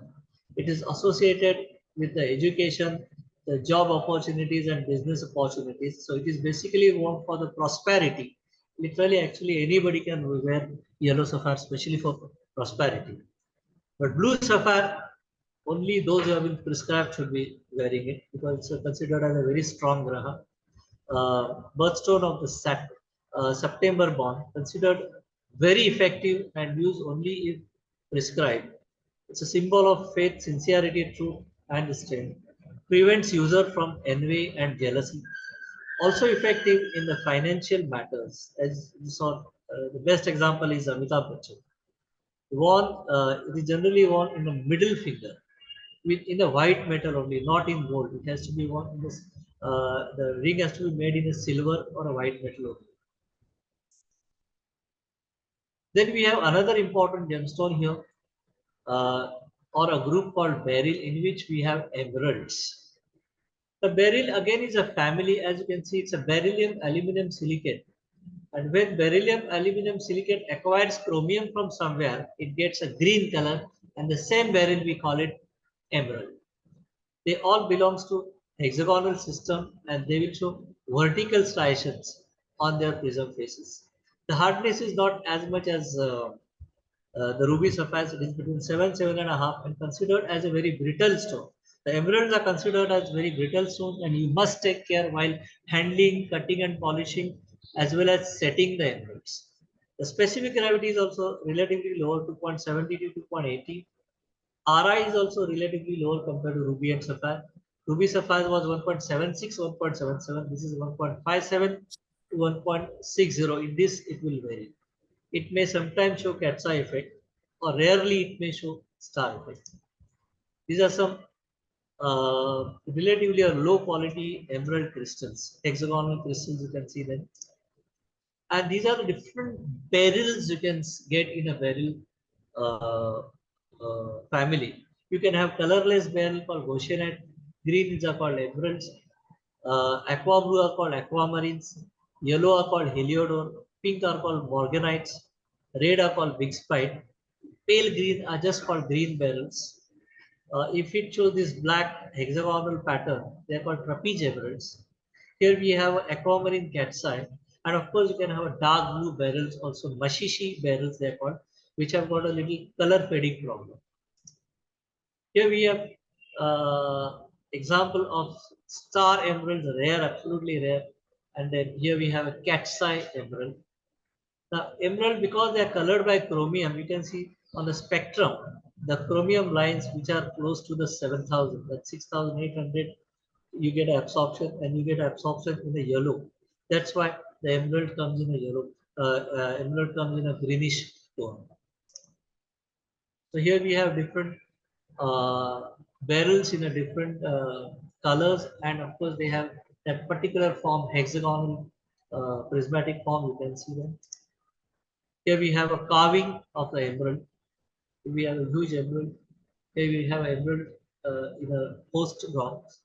[SPEAKER 3] It is associated with the education, the job opportunities, and business opportunities. So it is basically one for the prosperity. Literally, actually, anybody can wear yellow sapphire, especially for prosperity. But blue sapphire, only those who have been prescribed should be wearing it because it's considered as a very strong graha. Birthstone of the September born, considered very effective and used only if prescribed. It's a symbol of faith, sincerity, truth, and strength. Prevents user from envy and jealousy. Also effective in the financial matters. As you saw, the best example is Amitabh Bachchan. It is generally worn in the middle finger with in a white metal only, not in gold. It has to be worn in this. The ring has to be made in a silver or a white metal only. Then we have another important gemstone here, or a group called beryl, in which we have emeralds. The beryl again is a family. As you can see, it's a beryllium aluminum silicate. And when beryllium aluminum silicate acquires chromium from somewhere, it gets a green color, and the same beryl we call it emerald. They all belongs to hexagonal system and they will show vertical striations on their prism faces. The hardness is not as much as the ruby sapphires. It is between 7.5 and considered as a very brittle stone. The emeralds are considered as very brittle stones and you must take care while handling, cutting and polishing as well as setting the emeralds. The specific gravity is also relatively lower, 2.70 to 2.80. RI is also relatively lower compared to ruby and sapphire. Ruby sapphire was 1.76, 1.77. This is 1.57 to 1.60. In this, it will vary. It may sometimes show cat's eye effect, or rarely it may show star effect. These are some relatively low quality emerald crystals, hexagonal crystals. You can see them, and these are the different beryls you can get in a beryl family. You can have colorless beryl called goshenite, greens are called emeralds, aqua blue are called aquamarines, yellow are called heliodor, pink are called morganites, red are called big spite, pale green are just called green beryls. If it shows this black hexagonal pattern, they are called trapeze emeralds. Here we have aquamarine cat's eye, and of course you can have a dark blue beryls, also mashishi beryls they are called, which have got a little color fading problem. Here we have example of star emeralds, rare, absolutely rare, and then here we have a cat's eye emerald. Now, emerald, because they are colored by chromium, you can see on the spectrum, the chromium lines which are close to the 7,000, that's 6,800, you get absorption and you get absorption in the yellow. That's why the emerald comes in a yellow, emerald comes in a greenish tone. So here we have different barrels in a different colors, and of course they have that particular form, hexagonal prismatic form, you can see them. Here we have a carving of the emerald. We have a huge emerald. Here we have an emerald in a post bronze.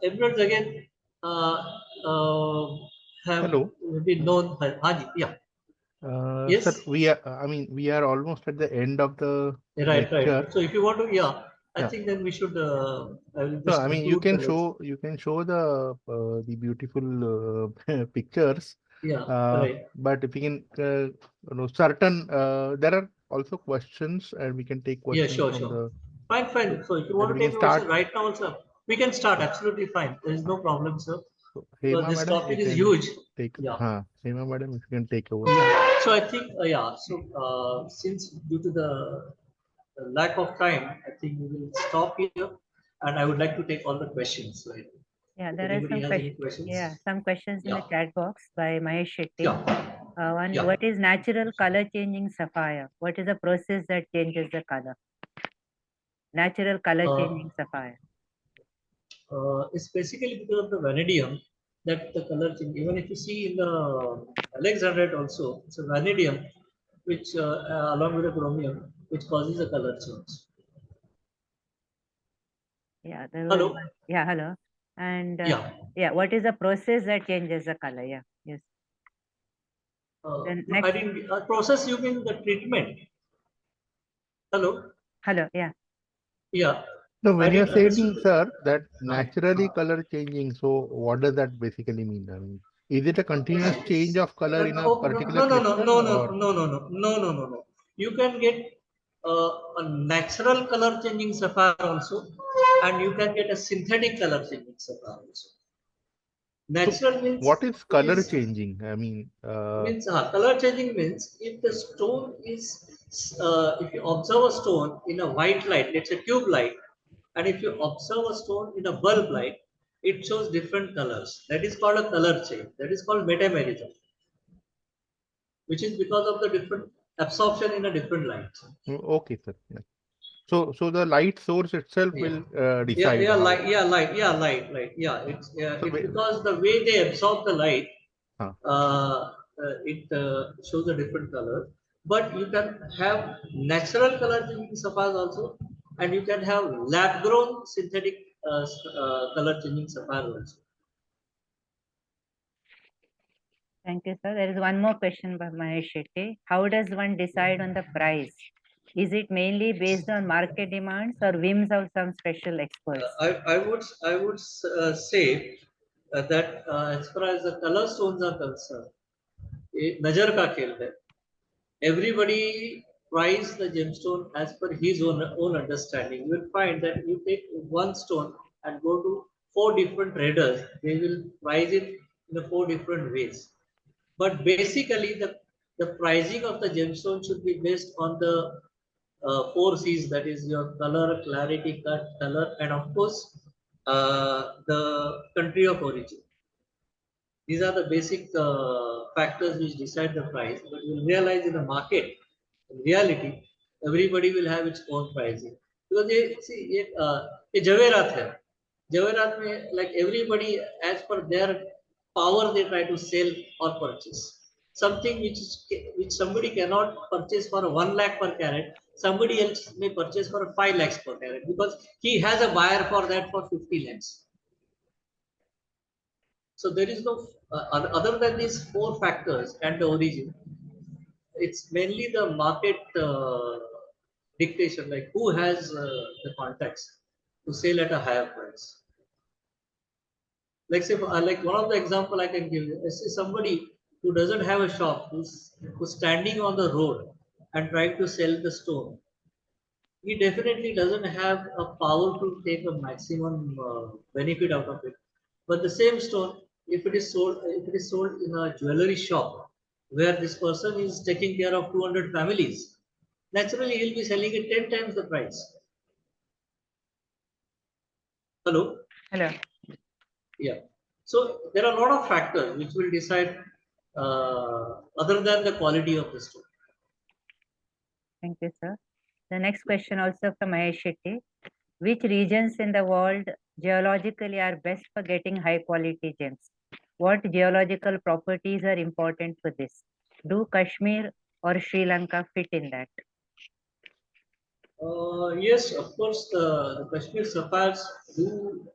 [SPEAKER 3] Emeralds again uh, uh, have
[SPEAKER 1] Hello.
[SPEAKER 3] been known. Haji, yeah. Yes.
[SPEAKER 1] Sir, we are almost at the end of the
[SPEAKER 3] Right.
[SPEAKER 1] lecture.
[SPEAKER 3] So if you want to, I
[SPEAKER 1] Yeah.
[SPEAKER 3] think then we should. I will
[SPEAKER 1] No,
[SPEAKER 3] just
[SPEAKER 1] I mean
[SPEAKER 3] conclude the
[SPEAKER 1] you can show the beautiful pictures.
[SPEAKER 3] Yeah. Right.
[SPEAKER 1] But if we can, certain there are also questions, and we can take
[SPEAKER 3] Yeah.
[SPEAKER 1] questions
[SPEAKER 3] Sure.
[SPEAKER 1] from the.
[SPEAKER 3] Fine. So if you
[SPEAKER 1] And
[SPEAKER 3] want
[SPEAKER 1] we
[SPEAKER 3] to
[SPEAKER 1] can
[SPEAKER 3] take questions
[SPEAKER 1] start.
[SPEAKER 3] right now, also we can start. Absolutely fine. There is no problem, sir.
[SPEAKER 1] So,
[SPEAKER 3] Because
[SPEAKER 1] Hema
[SPEAKER 3] this
[SPEAKER 1] madam, you
[SPEAKER 3] topic is
[SPEAKER 1] can
[SPEAKER 3] huge.
[SPEAKER 1] take.
[SPEAKER 3] Yeah.
[SPEAKER 1] Hema madam, if you can take over.
[SPEAKER 3] Yeah. So I think, So since due to the lack of time, I think we will stop here, and I would like to take all the questions. Right?
[SPEAKER 2] Yeah,
[SPEAKER 3] If
[SPEAKER 2] there are
[SPEAKER 3] anybody
[SPEAKER 2] some
[SPEAKER 3] has any
[SPEAKER 2] questions.
[SPEAKER 3] questions,
[SPEAKER 2] Yeah, some questions in the
[SPEAKER 3] yeah,
[SPEAKER 2] chat box by Mahesh Shetty.
[SPEAKER 3] yeah,
[SPEAKER 2] One,
[SPEAKER 3] yeah.
[SPEAKER 2] what is natural color changing sapphire? What is the process that changes the color? Natural color changing sapphire.
[SPEAKER 3] It's basically because of the vanadium that the color change. Even if you see in the Alexandrite also, it's a vanadium which along with the chromium, which causes a color change.
[SPEAKER 2] Yeah, there was
[SPEAKER 3] Hello.
[SPEAKER 2] one. Yeah, hello. And
[SPEAKER 3] Yeah.
[SPEAKER 2] yeah, what is the process that changes the color? Yeah, yes. Then
[SPEAKER 3] No, I
[SPEAKER 2] next,
[SPEAKER 3] didn't. Process, you mean the treatment? Hello.
[SPEAKER 2] hello. Yeah,
[SPEAKER 3] Yeah.
[SPEAKER 1] No,
[SPEAKER 3] I
[SPEAKER 1] when you're
[SPEAKER 3] didn't understood.
[SPEAKER 1] saying, sir, that
[SPEAKER 3] Uh,
[SPEAKER 1] naturally color changing, so what does that basically mean? I mean, is it a continuous change of color in a
[SPEAKER 3] Oh,
[SPEAKER 1] particular crystal, or
[SPEAKER 3] no. You can get a natural color changing sapphire also, and you can get a synthetic color changing sapphire also.
[SPEAKER 1] so
[SPEAKER 3] Natural
[SPEAKER 1] what is color
[SPEAKER 3] is
[SPEAKER 1] changing? I mean,
[SPEAKER 3] color changing means if the stone is if you observe a stone in a white light, let's say tube light, and if you observe a stone in a bulb light, it shows different colors. That is called a color change. That is called metamerism, which is because of the different absorption in a different light.
[SPEAKER 1] okay, sir. Yeah. So the light source itself
[SPEAKER 3] Yeah.
[SPEAKER 1] will decide how.
[SPEAKER 3] Light.
[SPEAKER 1] So,
[SPEAKER 3] It's because the way they absorb the light,
[SPEAKER 1] huh.
[SPEAKER 3] it shows a different color. But you can have natural color changing sapphires also, and you can have lab grown synthetic color changing sapphire also.
[SPEAKER 2] thank you, sir. There is one more question by Mahesh Shetty. How does one decide on the price? Is it mainly based on market demands or whims of some special experts?
[SPEAKER 3] I would say that as far as the color stones are concerned, नजर का खेल है. Everybody price the gemstone as per his own understanding. You will find that you take one stone and go to four different traders, they will price it in the four different ways. But basically, the pricing of the gemstone should be based on the four C's, that is your color, clarity, cut, color, and of course, the country of origin. These are the basic factors which decide the price. But you'll realize in the market, in reality, everybody will have its own pricing. Because ये जवेरात है. जवेरात में like everybody as per their power they try to sell or purchase. Something which somebody cannot purchase for 1 lakh per carat, somebody else may purchase for 5 lakhs per carat because he has a buyer for that for 50 lakhs. So there is no other than these four factors and the origin. It's mainly the market dictation, like who has the contacts to sell at a higher price. Like say, like one of the example I can give you is somebody who doesn't have a shop, who's standing on the road and trying to sell the stone. He definitely doesn't have a power to take a maximum benefit out of it. But the same stone, if it is sold in a jewelry shop where this person is taking care of 200 families, naturally he'll be selling it 10 times the price. Hello?
[SPEAKER 2] Hello.
[SPEAKER 3] Yeah. So there are a lot of factors which will decide other than the quality of the stone.
[SPEAKER 2] Thank you, sir. The next question also from Mahesh Shetty. Which regions in the world geologically are best for getting high quality gems? What geological properties are important for this? Do Kashmir or Sri Lanka fit in that?
[SPEAKER 3] Yes, of course, the Kashmir sapphires do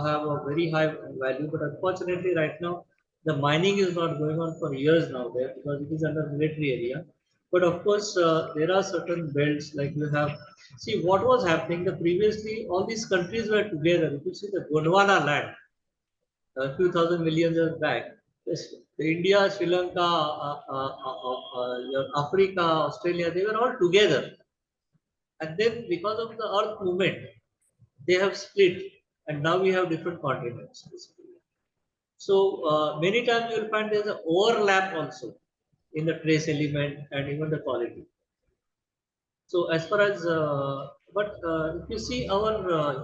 [SPEAKER 3] have a very high value, but unfortunately, right now The mining is not going on for years now there because it is under military area. But of course, there are certain belts like you have. See what was happening. The previously all these countries were together. If you see the Gondwana land, a few thousand million years back, India, Sri Lanka, your Africa, Australia, they were all together. And then because of the Earth movement, they have split, and now we have different continents. Basically. So many times you will find there is an overlap also in the trace element and even the quality. So as far as, but if you see our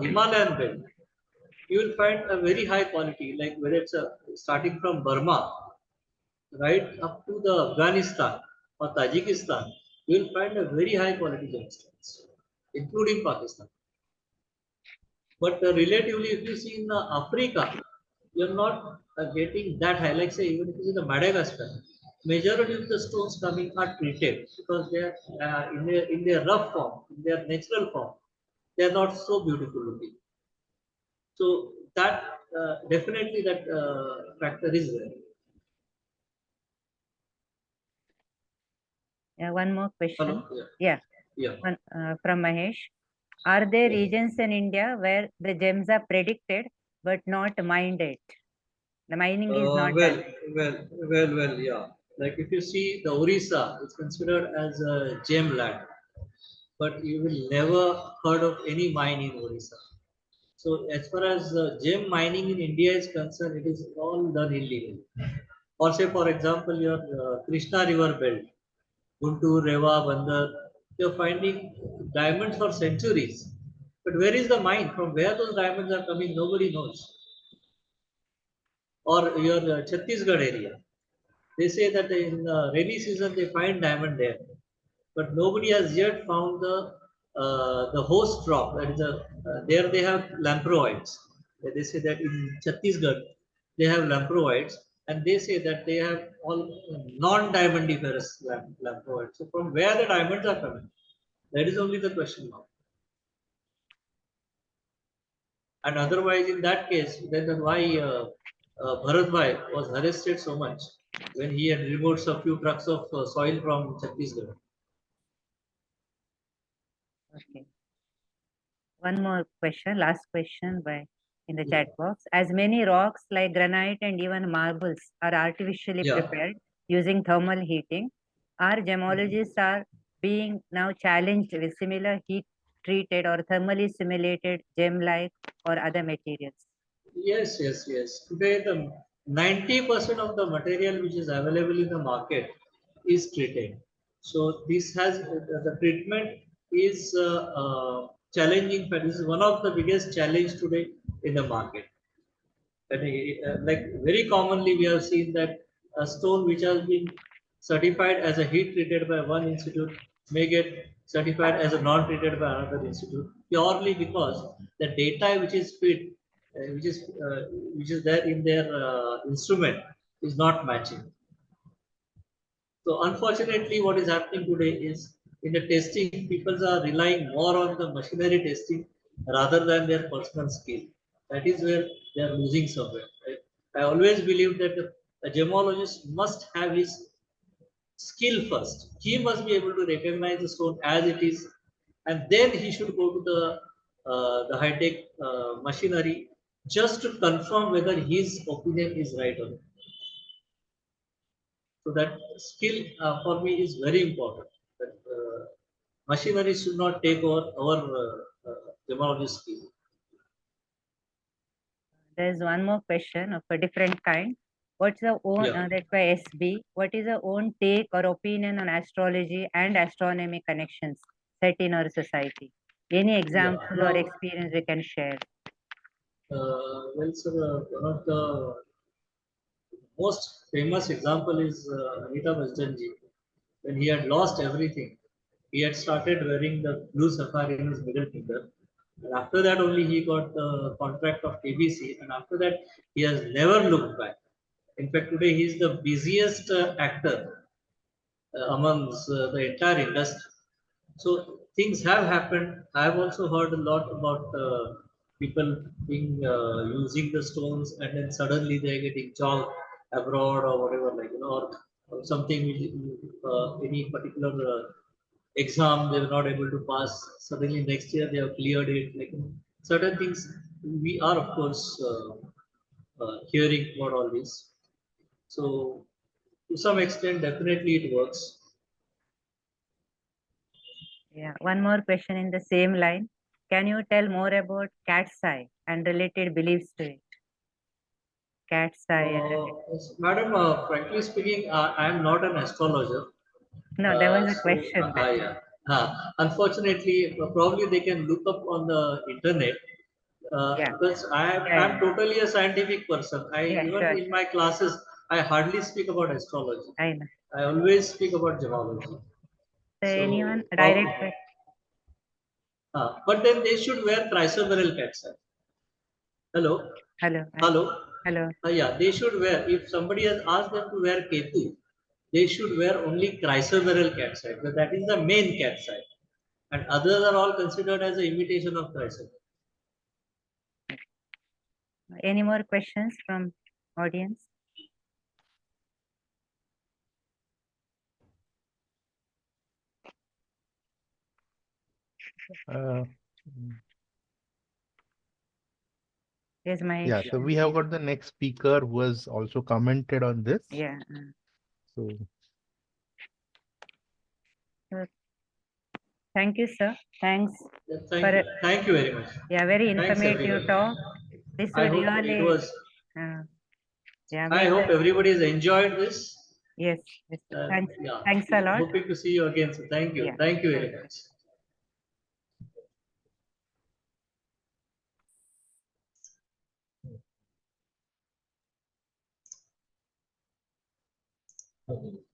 [SPEAKER 3] Himalayan belt, you will find a very high quality, like whether it's starting from Burma, right up to the Afghanistan or Tajikistan, you will find a very high quality gemstones, including Pakistan. But relatively, if you see in Africa, you're not getting that high. Like say, even if you see the Madagascar, majority of the stones coming are treated because they are in their rough form, in their natural form, they are not so beautiful looking. So that definitely that factor is there.
[SPEAKER 2] Yeah, one more question.
[SPEAKER 3] Hello?
[SPEAKER 2] Yeah,
[SPEAKER 3] Yeah.
[SPEAKER 2] one from Mahesh. Are there regions in India where the gems are predicted but not mined yet? The mining is not
[SPEAKER 3] Well,
[SPEAKER 2] done.
[SPEAKER 3] well, yeah. Like if you see the Orissa, it's considered as a gem land, but you will never heard of any mine in Orissa. So as far as gem mining in India is concerned, it is all done illegally. Or say, for example, your Krishna River belt, Guntur, Rewa, Bandar, you're finding diamonds for centuries. But where is the mine? From where those diamonds are coming, nobody knows. Or your Chhattisgarh area. They say that in rainy season they find diamond there, but nobody has yet found the host rock. That is there they have lamproids. They say that in Chhattisgarh they have lamproids, and they say that they have all non-diamondiferous lamproids. So from where the diamonds are coming? That is only the question mark. And otherwise, in that case, then why Bharat was arrested so much when he had removed a few trucks of soil from Chhattisgarh?
[SPEAKER 2] Okay. One more question, last question by in the
[SPEAKER 3] Yeah,
[SPEAKER 2] chat box. As many rocks like granite and even marbles are artificially
[SPEAKER 3] yeah.
[SPEAKER 2] prepared using thermal heating, our gemologists are being now challenged with similar heat treated or thermally simulated gem like or other materials.
[SPEAKER 3] Yes. Today, the 90% of the material which is available in the market is treated. So this has the treatment is challenging. But this is one of the biggest challenge today in the market. And, like very commonly, we have seen that a stone which has been certified as a heat treated by one institute may get certified as a non-treated by another institute purely because the data which is fed, uh, which is uh, which is there in their instrument is not matching. So unfortunately, what is happening today is in the testing, people are relying more on the machinery testing rather than their personal skill. That is where they are losing somewhere. Right? I always believe that a gemologist must have his skill first. He must be able to recognize the stone as it is, and then he should go to the high tech machinery just to confirm whether his opinion is right or not. So that skill for me is very important. That machinery should not take over our gemology skill.
[SPEAKER 2] There's one more question of a different kind. What's the own
[SPEAKER 3] Yeah,
[SPEAKER 2] that's by SB? What is the own take or opinion on astrology and astronomy connections set in our society? Any
[SPEAKER 3] yeah.
[SPEAKER 2] example or
[SPEAKER 3] Now,
[SPEAKER 2] experience we can share?
[SPEAKER 3] well, sir, one of the most famous example is Anita Ji. When he had lost everything, he had started wearing the blue sapphire in his middle finger. And after that, only he got the contract of ABC. And after that, he has never looked back. In fact, today he is the busiest actor amongst the entire industry. So things have happened. I have also heard a lot about people being using the stones and then suddenly they are getting job abroad or whatever, like, or something, any particular exam they were not able to pass. Suddenly next year they have cleared it. Like, certain things we are, of course, hearing about all this. So to some extent, definitely it works.
[SPEAKER 2] Yeah, one more question in the same line. Can you tell more about cat's eye and related beliefs to it? Cat's eye and
[SPEAKER 3] Madam, frankly speaking, I am not an astrologer.
[SPEAKER 2] no, there was a
[SPEAKER 3] So,
[SPEAKER 2] question. That
[SPEAKER 3] yeah. Unfortunately, probably they can look up on the internet,
[SPEAKER 2] yeah,
[SPEAKER 3] because
[SPEAKER 2] yeah,
[SPEAKER 3] I'm totally a scientific person.
[SPEAKER 2] yeah,
[SPEAKER 3] Even
[SPEAKER 2] sure,
[SPEAKER 3] in
[SPEAKER 2] sure.
[SPEAKER 3] my classes, I hardly speak about astrology.
[SPEAKER 2] I know.
[SPEAKER 3] I always speak about gemology.
[SPEAKER 2] So anyone
[SPEAKER 3] So,
[SPEAKER 2] direct que-
[SPEAKER 3] but then they should wear chrysoberyl cat's eye. Hello,
[SPEAKER 2] hello,
[SPEAKER 3] hello.
[SPEAKER 2] hello.
[SPEAKER 3] Yeah, they should wear. If somebody has asked them to wear ketu, they should wear only chrysoberyl cat's eye, because that is the main cat's eye, and others are all considered as an imitation of chrysoberyl.
[SPEAKER 2] Any more questions from audience?
[SPEAKER 1] Uh,
[SPEAKER 2] Yes, my
[SPEAKER 1] yeah, so we have got the next speaker who has also commented on this.
[SPEAKER 2] yeah.
[SPEAKER 1] So
[SPEAKER 2] So thank you, sir. Thanks
[SPEAKER 3] Yeah,
[SPEAKER 2] for a,
[SPEAKER 3] thank you very much.
[SPEAKER 2] yeah, very
[SPEAKER 3] Thanks
[SPEAKER 2] informative
[SPEAKER 3] everybody.
[SPEAKER 2] talk. This
[SPEAKER 3] I
[SPEAKER 2] would
[SPEAKER 3] hope it
[SPEAKER 2] really
[SPEAKER 3] was.
[SPEAKER 2] yeah
[SPEAKER 3] I
[SPEAKER 2] make
[SPEAKER 3] hope
[SPEAKER 2] the
[SPEAKER 3] everybody has enjoyed this.
[SPEAKER 2] yes, yes. Thanks,
[SPEAKER 3] Yeah,
[SPEAKER 2] thanks a lot.
[SPEAKER 3] hoping to see you again. So
[SPEAKER 2] Yeah,
[SPEAKER 3] thank you
[SPEAKER 2] sure.
[SPEAKER 3] very much. Okay.